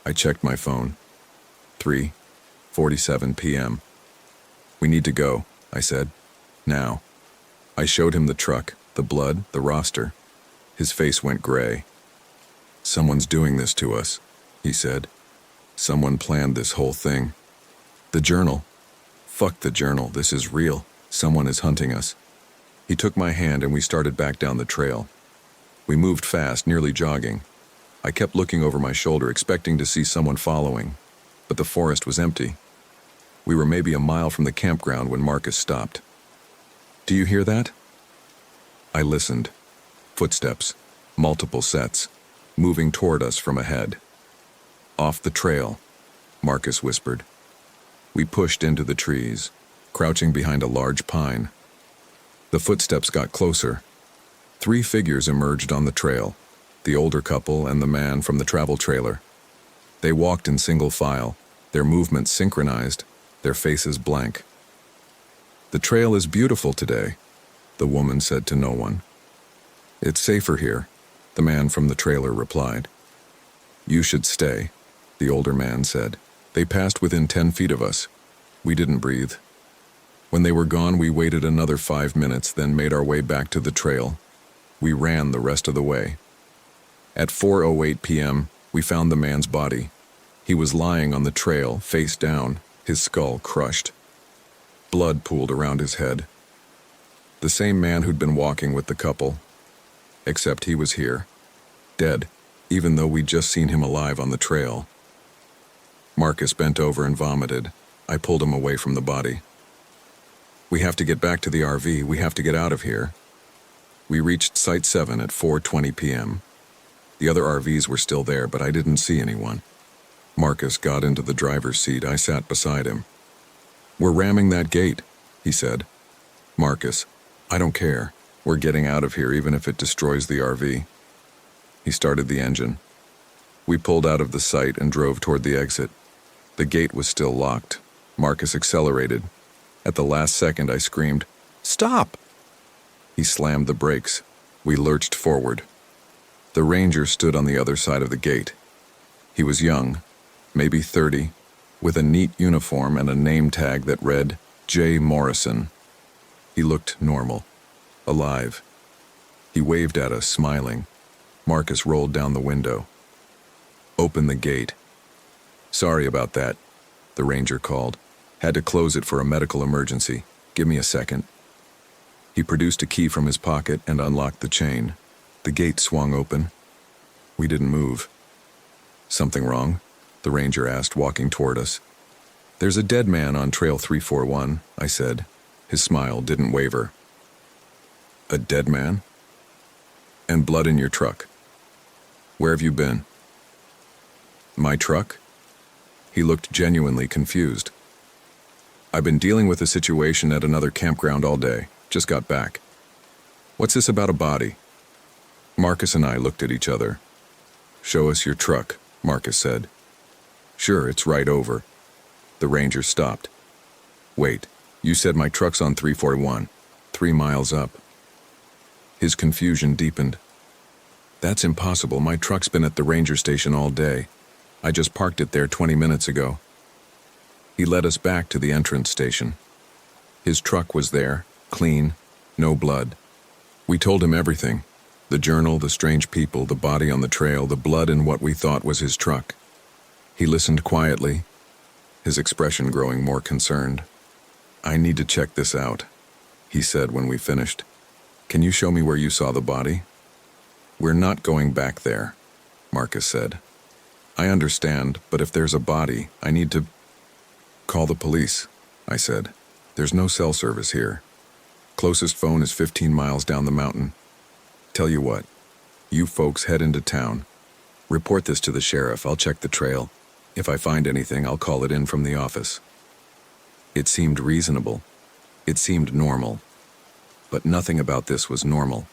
I checked my phone. 3:47 p.m. "We need to go," I said. "Now." I showed him the truck, the blood, the roster. His face went gray. "Someone's doing this to us," he said. "Someone planned this whole thing. The journal. Fuck the journal, this is real. Someone is hunting us." He took my hand and we started back down the trail. We moved fast, nearly jogging. I kept looking over my shoulder, expecting to see someone following, but the forest was empty. We were maybe a mile from the campground when Marcus stopped. "Do you hear that?" I listened. Footsteps, multiple sets, moving toward us from ahead. "Off the trail," Marcus whispered. We pushed into the trees, crouching behind a large pine. The footsteps got closer. 3 figures emerged on the trail, the older couple and the man from the travel trailer. They walked in single file, their movements synchronized, their faces blank. "The trail is beautiful today," the woman said to no one. "It's safer here," the man from the trailer replied. "You should stay," the older man said. They passed within 10 feet of us. We didn't breathe. When they were gone, we waited another 5 minutes, then made our way back to the trail. We ran the rest of the way. At 4:08 p.m., we found the man's body. He was lying on the trail, face down, his skull crushed. Blood pooled around his head. The same man who'd been walking with the couple. Except he was here, dead, even though we'd just seen him alive on the trail. Marcus bent over and vomited. I pulled him away from the body. "We have to get back to the RV. We have to get out of here." We reached Site 7 at 4:20 p.m. The other RVs were still there, but I didn't see anyone. Marcus got into the driver's seat. I sat beside him. "We're ramming that gate," he said. "Marcus, I don't care. We're getting out of here even if it destroys the RV." He started the engine. We pulled out of the site and drove toward the exit. The gate was still locked. Marcus accelerated. At the last second, I screamed, "Stop!" He slammed the brakes. We lurched forward. The ranger stood on the other side of the gate. He was young, maybe 30, with a neat uniform and a name tag that read J. Morrison. He looked normal, alive. He waved at us, smiling. Marcus rolled down the window. "Open the gate." "Sorry about that," the ranger called. "Had to close it for a medical emergency. Give me a second." He produced a key from his pocket and unlocked the chain. The gate swung open. We didn't move. "Something wrong?" the ranger asked, walking toward us. "There's a dead man on Trail 341, I said. His smile didn't waver. "A dead man? And blood in your truck. Where have you been?" "My truck?" He looked genuinely confused. "I've been dealing with a situation at another campground all day. Just got back." "What's this about a body?" Marcus and I looked at each other. "Show us your truck," Marcus said. "Sure, it's right over." The ranger stopped. "Wait, you said my truck's on 341, 3 miles up." His confusion deepened. "That's impossible. My truck's been at the ranger station all day. I just parked it there 20 minutes ago." He led us back to the entrance station. His truck was there, clean, no blood. We told him everything. The journal, the strange people, the body on the trail, the blood in what we thought was his truck. He listened quietly, his expression growing more concerned. "I need to check this out," he said when we finished. "Can you show me where you saw the body?" "We're not going back there," Marcus said. I understand, but if there's a body, I need to call the police, I said. There's no cell service here. Closest phone is 15 miles down the mountain. Tell you what, you folks head into town. Report this to the sheriff, I'll check the trail. If I find anything, I'll call it in from the office. It seemed reasonable. It seemed normal. But nothing about this was normal.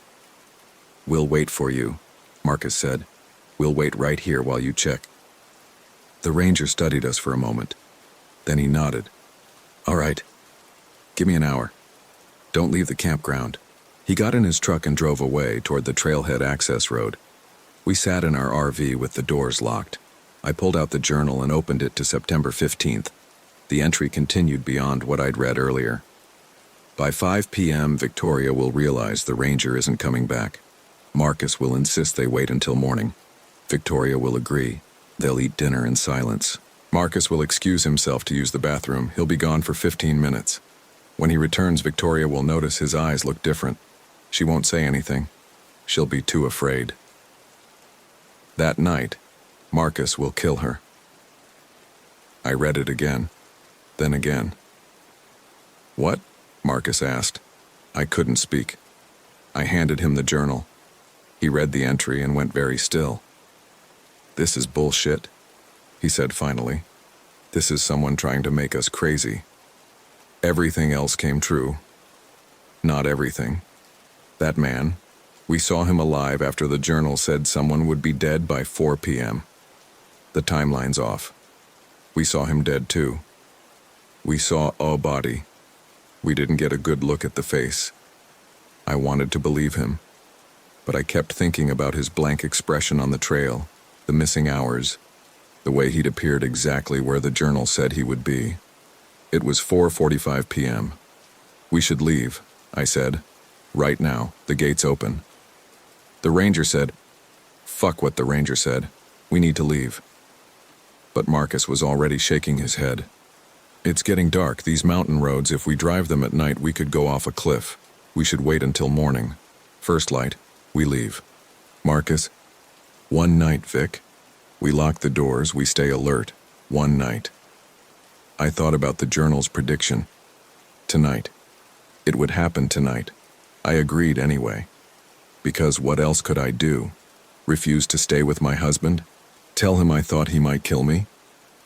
We'll wait for you, Marcus said. We'll wait right here while you check. The ranger studied us for a moment. Then he nodded. All right. Give me an hour. Don't leave the campground. He got in his truck and drove away toward the trailhead access road. We sat in our RV with the doors locked. I pulled out the journal and opened it to September 15th. The entry continued beyond what I'd read earlier. By 5 p.m., Victoria will realize the ranger isn't coming back. Marcus will insist they wait until morning. Victoria will agree. They'll eat dinner in silence. Marcus will excuse himself to use the bathroom. He'll be gone for 15 minutes. When he returns, Victoria will notice his eyes look different. She won't say anything. She'll be too afraid. That night, Marcus will kill her. I read it again, then again. What? Marcus asked. I couldn't speak. I handed him the journal. He read the entry and went very still. This is bullshit, he said finally. This is someone trying to make us crazy. Everything else came true. Not everything. That man, we saw him alive after the journal said someone would be dead by 4 p.m. The timeline's off. We saw him dead too. We saw a body. We didn't get a good look at the face. I wanted to believe him, but I kept thinking about his blank expression on the trail, the missing hours, the way he'd appeared exactly where the journal said he would be. It was 4:45 p.m. We should leave, I said. Right now, the gate's open. The ranger said, fuck what the ranger said. We need to leave. But Marcus was already shaking his head. It's getting dark. These mountain roads, if we drive them at night, we could go off a cliff. We should wait until morning. First light, we leave. Marcus, one night, Vic. We lock the doors, we stay alert. One night. I thought about the journal's prediction. Tonight. It would happen tonight. I agreed anyway. Because what else could I do? Refuse to stay with my husband? Tell him I thought he might kill me?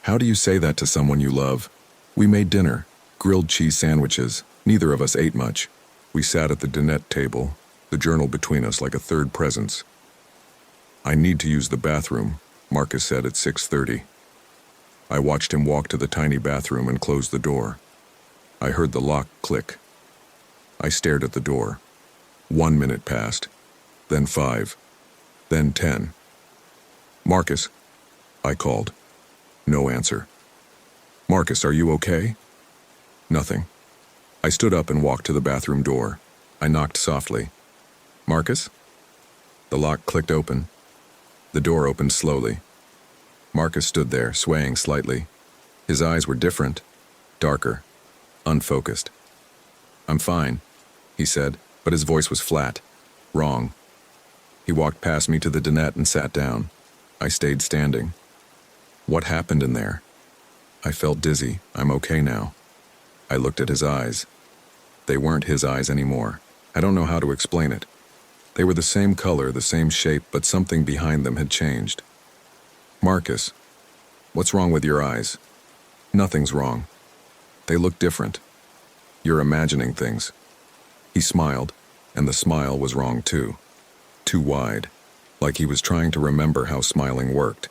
How do you say that to someone you love? We made dinner, grilled cheese sandwiches. Neither of us ate much. We sat at the dinette table, the journal between us like a third presence. I need to use the bathroom, Marcus said at 6:30. I watched him walk to the tiny bathroom and close the door. I heard the lock click. I stared at the door. 1 minute passed, then 5, then 10. Marcus, I called. No answer. Marcus, are you okay? Nothing. I stood up and walked to the bathroom door. I knocked softly. Marcus? The lock clicked open. The door opened slowly. Marcus stood there, swaying slightly. His eyes were different, darker, unfocused. I'm fine, he said, but his voice was flat, wrong. He walked past me to the dinette and sat down. I stayed standing. What happened in there? I felt dizzy. I'm okay now. I looked at his eyes. They weren't his eyes anymore. I don't know how to explain it. They were the same color, the same shape, but something behind them had changed. Marcus, what's wrong with your eyes? Nothing's wrong. They look different. You're imagining things. He smiled, and the smile was wrong too. Too wide, like he was trying to remember how smiling worked.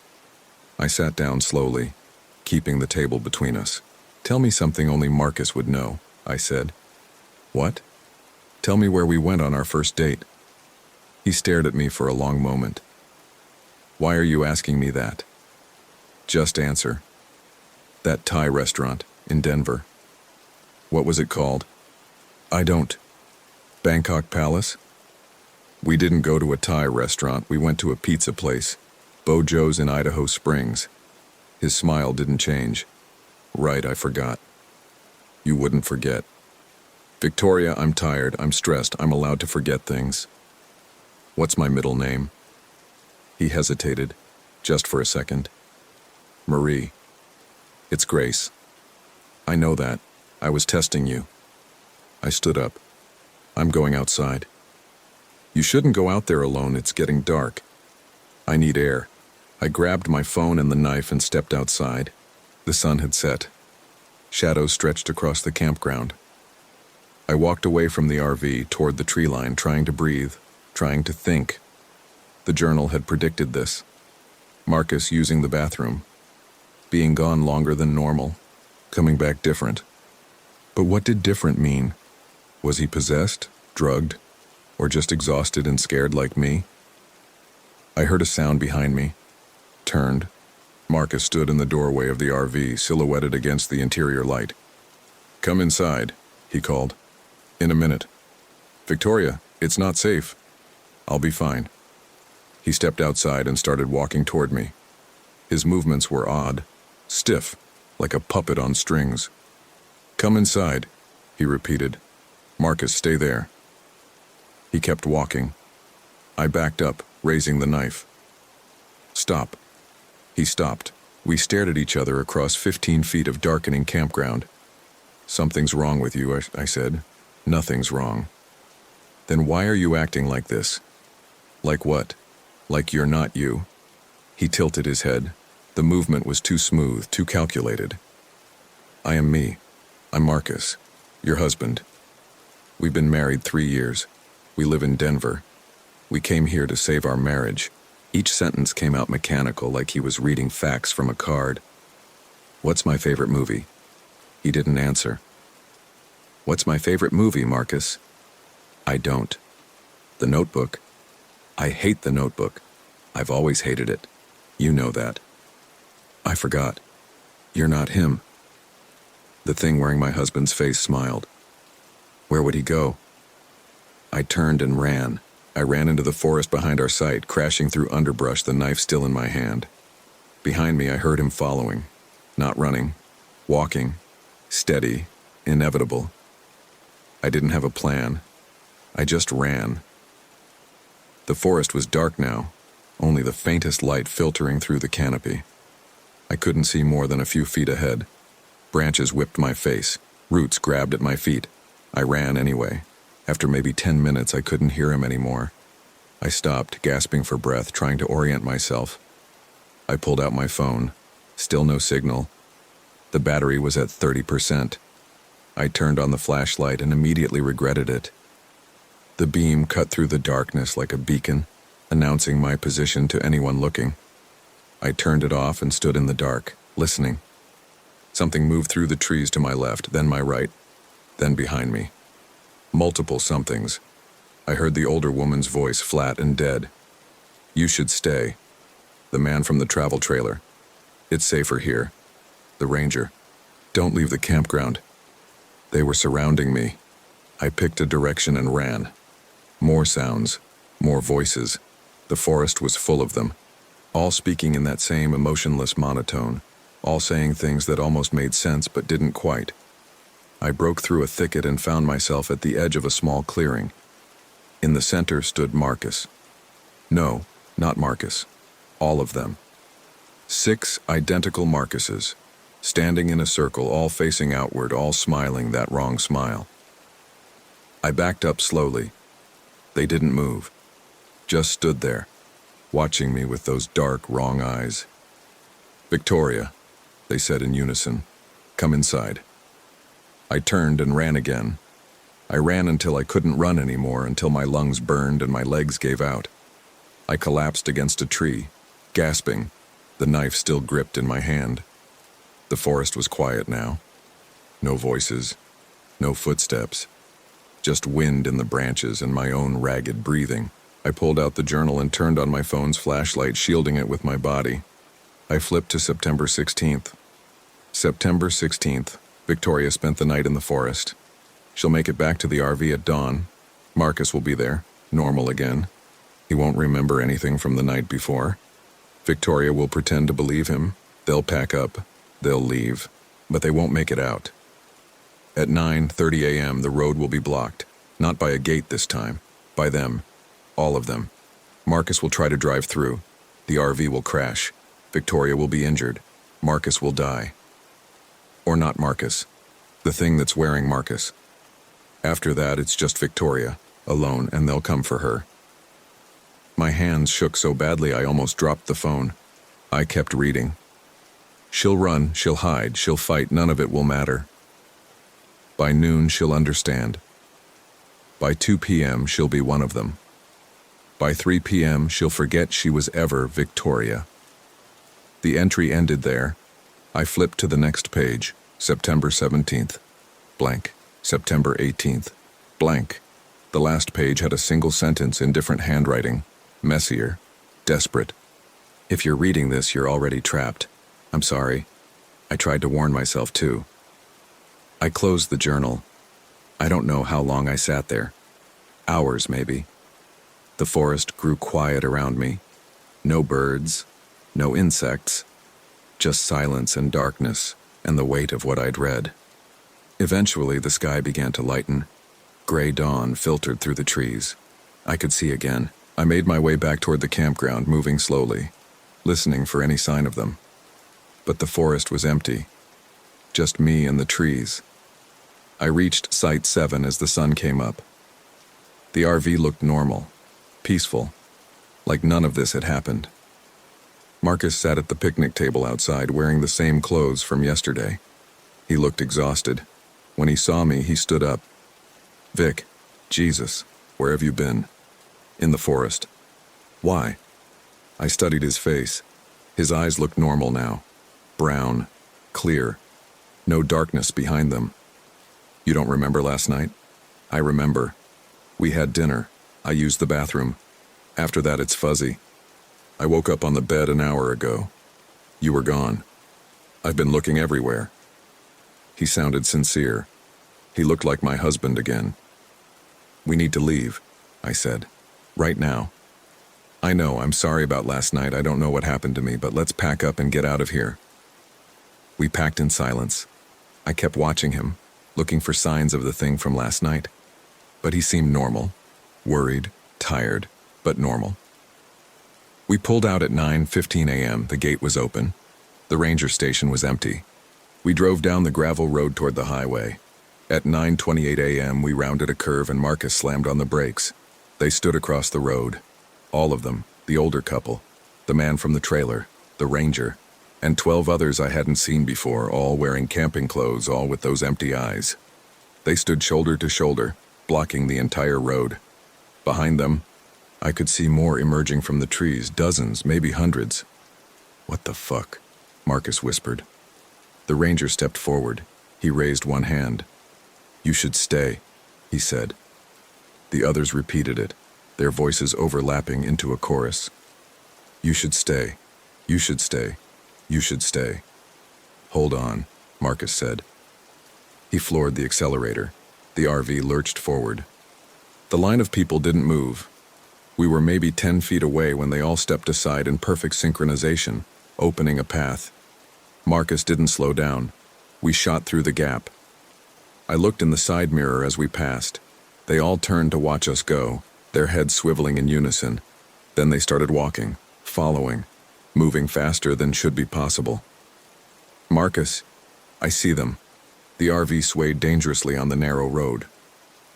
I sat down slowly, keeping the table between us. Tell me something only Marcus would know, I said. What? Tell me where we went on our first date. He stared at me for a long moment. Why are you asking me that? Just answer. That Thai restaurant in Denver. What was it called? I don't. Bangkok Palace? We didn't go to a Thai restaurant. We went to a pizza place, Bojo's in Idaho Springs. His smile didn't change. Right, I forgot. You wouldn't forget. Victoria, I'm tired, I'm stressed, I'm allowed to forget things. What's my middle name? He hesitated, just for a second. Marie. It's Grace. I know that. I was testing you. I stood up. I'm going outside. You shouldn't go out there alone, it's getting dark. I need air. I grabbed my phone and the knife and stepped outside. The sun had set. Shadows stretched across the campground. I walked away from the RV toward the tree line, trying to breathe, trying to think. The journal had predicted this. Marcus using the bathroom. Being gone longer than normal. Coming back different. But what did different mean? Was he possessed, drugged, or just exhausted and scared like me? I heard a sound behind me. Turned. Marcus stood in the doorway of the RV, silhouetted against the interior light. "Come inside," he called. "In a minute." "Victoria, it's not safe." "I'll be fine." He stepped outside and started walking toward me. His movements were odd, stiff, like a puppet on strings. "Come inside," he repeated. "Marcus, stay there." He kept walking. I backed up, raising the knife. "Stop." He stopped. We stared at each other across 15 feet of darkening campground. "Something's wrong with you," I said. "Nothing's wrong." "Then why are you acting like this?" "Like what?" "Like you're not you." He tilted his head. The movement was too smooth, too calculated. "I am me. I'm Marcus, your husband. We've been married 3 years. We live in Denver. We came here to save our marriage." Each sentence came out mechanical, like he was reading facts from a card. "What's my favorite movie?" He didn't answer. "What's my favorite movie, Marcus?" "I don't." "The Notebook?" "I hate The Notebook. I've always hated it. You know that." "I forgot. You're not him." The thing wearing my husband's face smiled. "Where would he go?" I turned and ran. I ran into the forest behind our site, crashing through underbrush, the knife still in my hand. Behind me, I heard him following. Not running. Walking. Steady. Inevitable. I didn't have a plan. I just ran. The forest was dark now, only the faintest light filtering through the canopy. I couldn't see more than a few feet ahead. Branches whipped my face. Roots grabbed at my feet. I ran anyway. After maybe 10 minutes, I couldn't hear him anymore. I stopped, gasping for breath, trying to orient myself. I pulled out my phone. Still no signal. The battery was at 30%. I turned on the flashlight and immediately regretted it. The beam cut through the darkness like a beacon, announcing my position to anyone looking. I turned it off and stood in the dark, listening. Something moved through the trees to my left, then my right, then behind me. Multiple somethings. I heard the older woman's voice, flat and dead. "You should stay." The man from the travel trailer. "It's safer here." The ranger. "Don't leave the campground." They were surrounding me. I picked a direction and ran. More sounds, more voices. The forest was full of them, all speaking in that same emotionless monotone, all saying things that almost made sense but didn't quite. I broke through a thicket and found myself at the edge of a small clearing. In the center stood Marcus. No, not Marcus. All of them. 6 identical Marcuses, standing in a circle, all facing outward, all smiling that wrong smile. I backed up slowly. They didn't move. Just stood there, watching me with those dark, wrong eyes. "Victoria," they said in unison. "Come inside." I turned and ran again. I ran until I couldn't run anymore, until my lungs burned and my legs gave out. I collapsed against a tree, gasping, the knife still gripped in my hand. The forest was quiet now. No voices, no footsteps, just wind in the branches and my own ragged breathing. I pulled out the journal and turned on my phone's flashlight, shielding it with my body. I flipped to September 16th. September 16th. Victoria spent the night in the forest. She'll make it back to the RV at dawn. Marcus will be there, normal again. He won't remember anything from the night before. Victoria will pretend to believe him. They'll pack up. They'll leave. But they won't make it out. At 9:30 a.m., the road will be blocked. Not by a gate this time. By them. All of them. Marcus will try to drive through. The RV will crash. Victoria will be injured. Marcus will die. Or not Marcus. The thing that's wearing Marcus. After that, it's just Victoria, alone, and they'll come for her. My hands shook so badly I almost dropped the phone. I kept reading. She'll run, she'll hide, she'll fight, none of it will matter. By noon, she'll understand. By 2 p.m., she'll be one of them. By 3 p.m., she'll forget she was ever Victoria. The entry ended there. I flipped to the next page, September 17th, blank, September 18th, blank. The last page had a single sentence in different handwriting, messier, desperate. If you're reading this, you're already trapped. I'm sorry. I tried to warn myself too. I closed the journal. I don't know how long I sat there. Hours, maybe. The forest grew quiet around me. No birds, no insects, just silence and darkness and the weight of what I'd read. Eventually, the sky began to lighten. Gray dawn filtered through the trees. I could see again. I made my way back toward the campground, moving slowly, listening for any sign of them. But the forest was empty. Just me and the trees. I reached Site 7 as the sun came up. The RV looked normal, peaceful, like none of this had happened. Marcus sat at the picnic table outside wearing the same clothes from yesterday. He looked exhausted. When he saw me, he stood up. Vic, Jesus, where have you been? In the forest. Why? I studied his face. His eyes looked normal now. Brown, clear, no darkness behind them. You don't remember last night? I remember. We had dinner. I used the bathroom. After that, it's fuzzy. I woke up on the bed an hour ago. You were gone. I've been looking everywhere. He sounded sincere. He looked like my husband again. We need to leave, I said. Right now. I know, I'm sorry about last night. I don't know what happened to me, but let's pack up and get out of here. We packed in silence. I kept watching him, looking for signs of the thing from last night. But he seemed normal, worried, tired, but normal. We pulled out at 9:15 a.m. The gate was open. The ranger station was empty. We drove down the gravel road toward the highway. At 9:28 a.m. we rounded a curve and Marcus slammed on the brakes. They stood across the road. All of them, the older couple, the man from the trailer, the ranger, and 12 others I hadn't seen before, all wearing camping clothes, all with those empty eyes. They stood shoulder to shoulder, blocking the entire road. Behind them, I could see more emerging from the trees, dozens, maybe hundreds. What the fuck? Marcus whispered. The ranger stepped forward. He raised one hand. You should stay, he said. The others repeated it, their voices overlapping into a chorus. You should stay. You should stay. You should stay. Hold on, Marcus said. He floored the accelerator. The RV lurched forward. The line of people didn't move. We were maybe 10 feet away when they all stepped aside in perfect synchronization, opening a path. Marcus didn't slow down. We shot through the gap. I looked in the side mirror as we passed. They all turned to watch us go, their heads swiveling in unison. Then they started walking, following, moving faster than should be possible. Marcus, I see them. The RV swayed dangerously on the narrow road.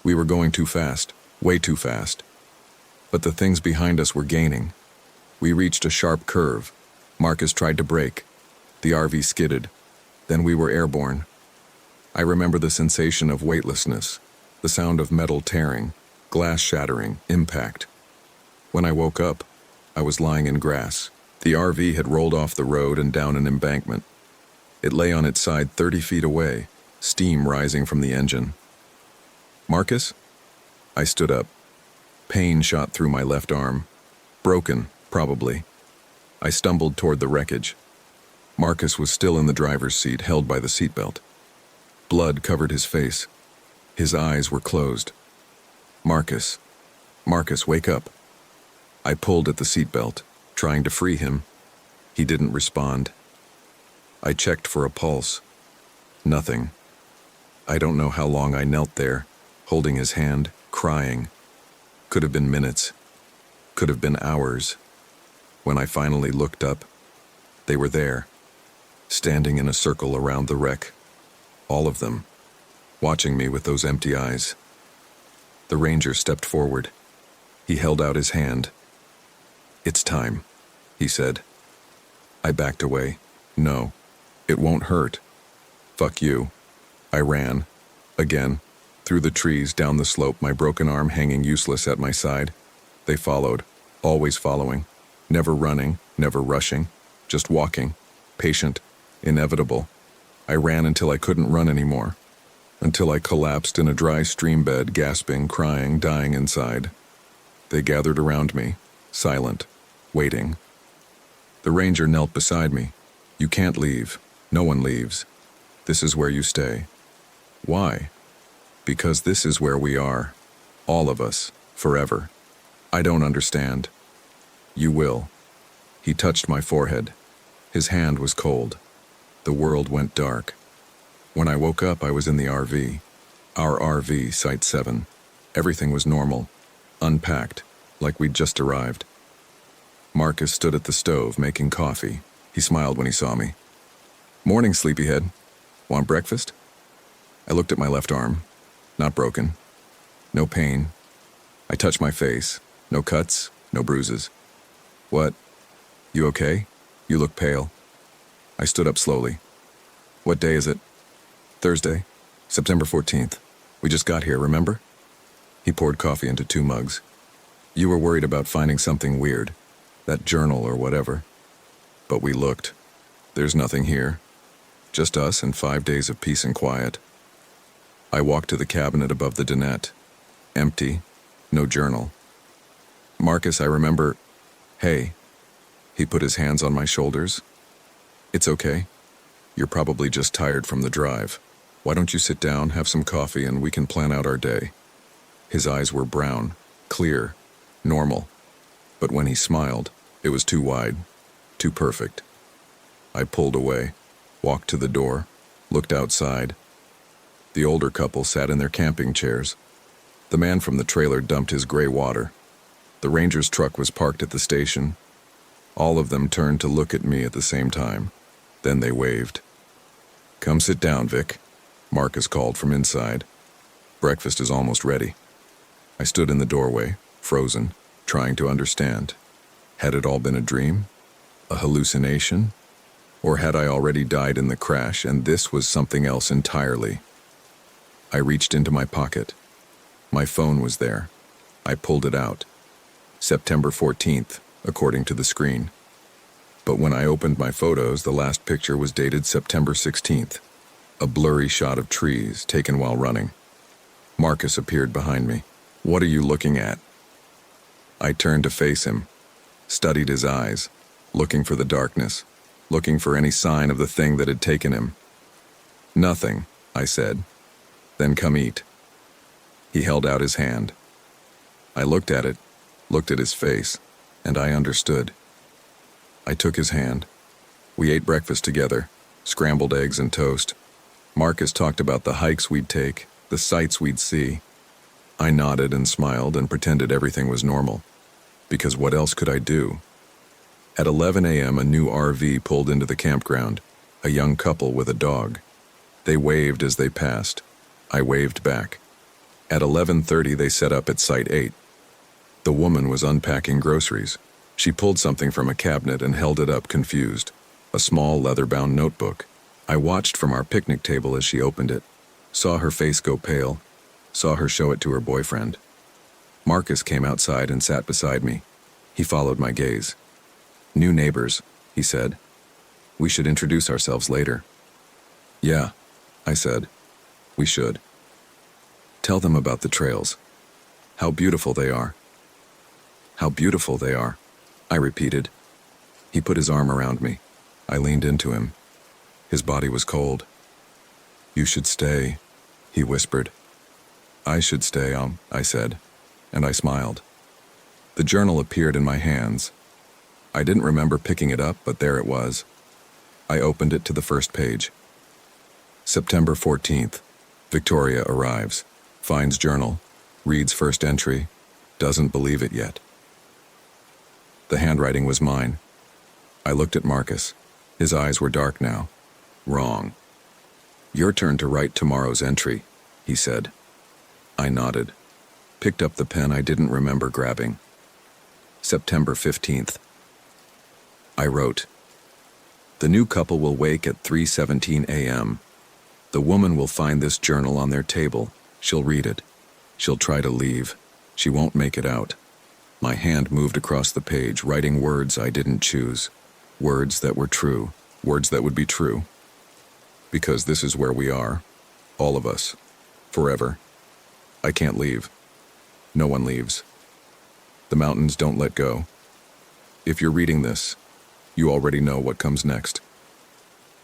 We were going too fast, way too fast. But the things behind us were gaining. We reached a sharp curve. Marcus tried to brake. The RV skidded. Then we were airborne. I remember the sensation of weightlessness, the sound of metal tearing, glass shattering, impact. When I woke up, I was lying in grass. The RV had rolled off the road and down an embankment. It lay on its side 30 feet away, steam rising from the engine. Marcus? I stood up. Pain shot through my left arm. Broken, probably. I stumbled toward the wreckage. Marcus was still in the driver's seat, held by the seatbelt. Blood covered his face. His eyes were closed. Marcus. Marcus, wake up. I pulled at the seatbelt, trying to free him. He didn't respond. I checked for a pulse. Nothing. I don't know how long I knelt there, holding his hand, crying. Could have been minutes. Could have been hours. When I finally looked up, they were there. standing in a circle around the wreck. All of them, watching me with those empty eyes. The ranger stepped forward. He held out his hand. "It's time," he said. I backed away. "No, it won't hurt." "Fuck you." I ran, again, through the trees, down the slope, my broken arm hanging useless at my side. They followed, always following, never running, never rushing, just walking, patient, inevitable. I ran until I couldn't run anymore, until I collapsed in a dry stream bed, gasping, crying, dying inside. They gathered around me, silent, waiting. The ranger knelt beside me. "You can't leave. No one leaves. This is where you stay." "Why?" "Because this is where we are. All of us. Forever." "I don't understand." "You will." He touched my forehead. His hand was cold. The world went dark. When I woke up, I was in the RV. Our RV, Site 7. Everything was normal, unpacked, like we'd just arrived. Marcus stood at the stove making coffee. He smiled when he saw me. "Morning, sleepyhead. Want breakfast?" I looked at my left arm. Not broken. No pain. I touched my face. No cuts, no bruises. "What? You okay? You look pale." I stood up slowly. "What day is it?" "Thursday, September 14th. We just got here, remember?" He poured coffee into 2 mugs. "You were worried about finding something weird. That journal or whatever. But we looked. There's nothing here. Just us and 5 days of peace and quiet." I walked to the cabinet above the dinette. Empty. No journal. "Marcus, I remember..." "Hey." He put his hands on my shoulders. "It's okay. You're probably just tired from the drive. Why don't you sit down, have some coffee, and we can plan out our day." His eyes were brown, clear, normal. But when he smiled, it was too wide, too perfect. I pulled away, walked to the door, looked outside. The older couple sat in their camping chairs. The man from the trailer dumped his gray water. The ranger's truck was parked at the station. All of them turned to look at me at the same time. Then they waved. "Come sit down, Vic," Marcus called from inside. "Breakfast is almost ready." I stood in the doorway, frozen, trying to understand. Had it all been a dream? A hallucination? Or had I already died in the crash and this was something else entirely? I reached into my pocket. My phone was there. I pulled it out. September 14th, according to the screen. But when I opened my photos, the last picture was dated September 16th. A blurry shot of trees taken while running. Marcus appeared behind me. "What are you looking at?" I turned to face him, studied his eyes, looking for the darkness, looking for any sign of the thing that had taken him. "Nothing," I said. "Then come eat." He held out his hand. I looked at it, looked at his face, and I understood. I took his hand. We ate breakfast together, scrambled eggs and toast. Marcus talked about the hikes we'd take, the sights we'd see. I nodded and smiled and pretended everything was normal. Because what else could I do? At 11 a.m., a new RV pulled into the campground, a young couple with a dog. They waved as they passed. I waved back. At 11:30, they set up at Site 8. The woman was unpacking groceries. She pulled something from a cabinet and held it up, confused. A small leather-bound notebook. I watched from our picnic table as she opened it. Saw her face go pale. Saw her show it to her boyfriend. Marcus came outside and sat beside me. He followed my gaze. "New neighbors," he said. "We should introduce ourselves later." "Yeah," I said. "We should." "Tell them about the trails. How beautiful they are." "How beautiful they are," I repeated. He put his arm around me. I leaned into him. His body was cold. "You should stay," he whispered. "I should stay, I said, and I smiled. The journal appeared in my hands. I didn't remember picking it up, but there it was. I opened it to the first page. September 14th. Victoria arrives. Finds journal. Reads first entry. Doesn't believe it yet. The handwriting was mine. I looked at Marcus. His eyes were dark now, Wrong. Your turn to write tomorrow's entry, he said. I nodded, picked up the pen I didn't remember grabbing. September 15th. I wrote, "The new couple will wake at 3:17 a.m. The woman will find this journal on their table. She'll read it. She'll try to leave. She won't make it out." My hand moved across the page, writing words I didn't choose. Words that were true. Words that would be true. Because this is where we are. All of us. Forever. I can't leave. No one leaves. The mountains don't let go. If you're reading this, you already know what comes next.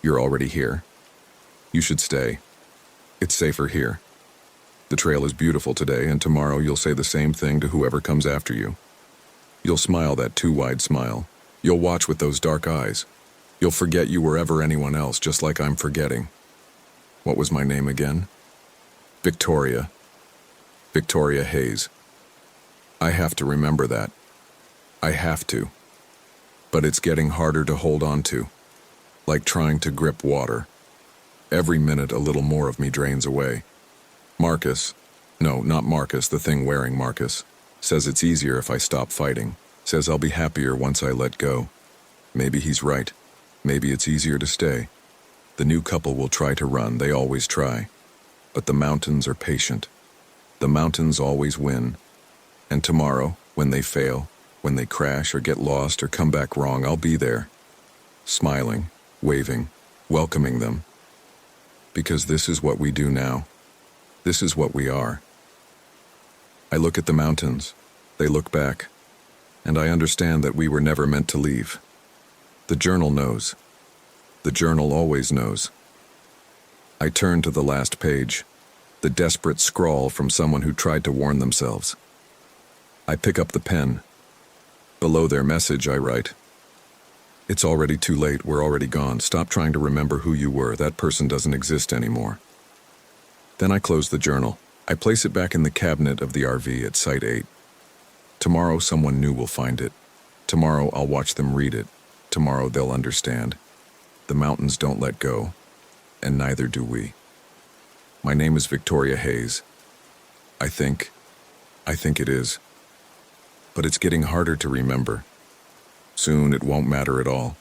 You're already here. You should stay. It's safer here. The trail is beautiful today, and tomorrow you'll say the same thing to whoever comes after you. You'll smile that too wide smile. You'll watch with those dark eyes. You'll forget you were ever anyone else, just like I'm forgetting. What was my name again? Victoria. Victoria Hayes. I have to remember that. I have to. But it's getting harder to hold on to. Like trying to grip water. Every minute a little more of me drains away. Marcus, no, not Marcus, the thing wearing Marcus, says it's easier if I stop fighting. Says I'll be happier once I let go. Maybe he's right. Maybe it's easier to stay. The new couple will try to run, they always try. But the mountains are patient. The mountains always win. And tomorrow, when they fail, when they crash or get lost or come back wrong, I'll be there. Smiling, waving, welcoming them. Because this is what we do now. This is what we are. I look at the mountains. They look back. And I understand that we were never meant to leave. The journal knows. The journal always knows. I turn to the last page, the desperate scrawl from someone who tried to warn themselves. I pick up the pen. Below their message, I write, "It's already too late, we're already gone. Stop trying to remember who you were. That person doesn't exist anymore." Then I close the journal. I place it back in the cabinet of the RV at Site 8. Tomorrow someone new will find it. Tomorrow I'll watch them read it. Tomorrow they'll understand. The mountains don't let go, and neither do we. My name is Victoria Hayes. I think it is. But it's getting harder to remember. Soon it won't matter at all.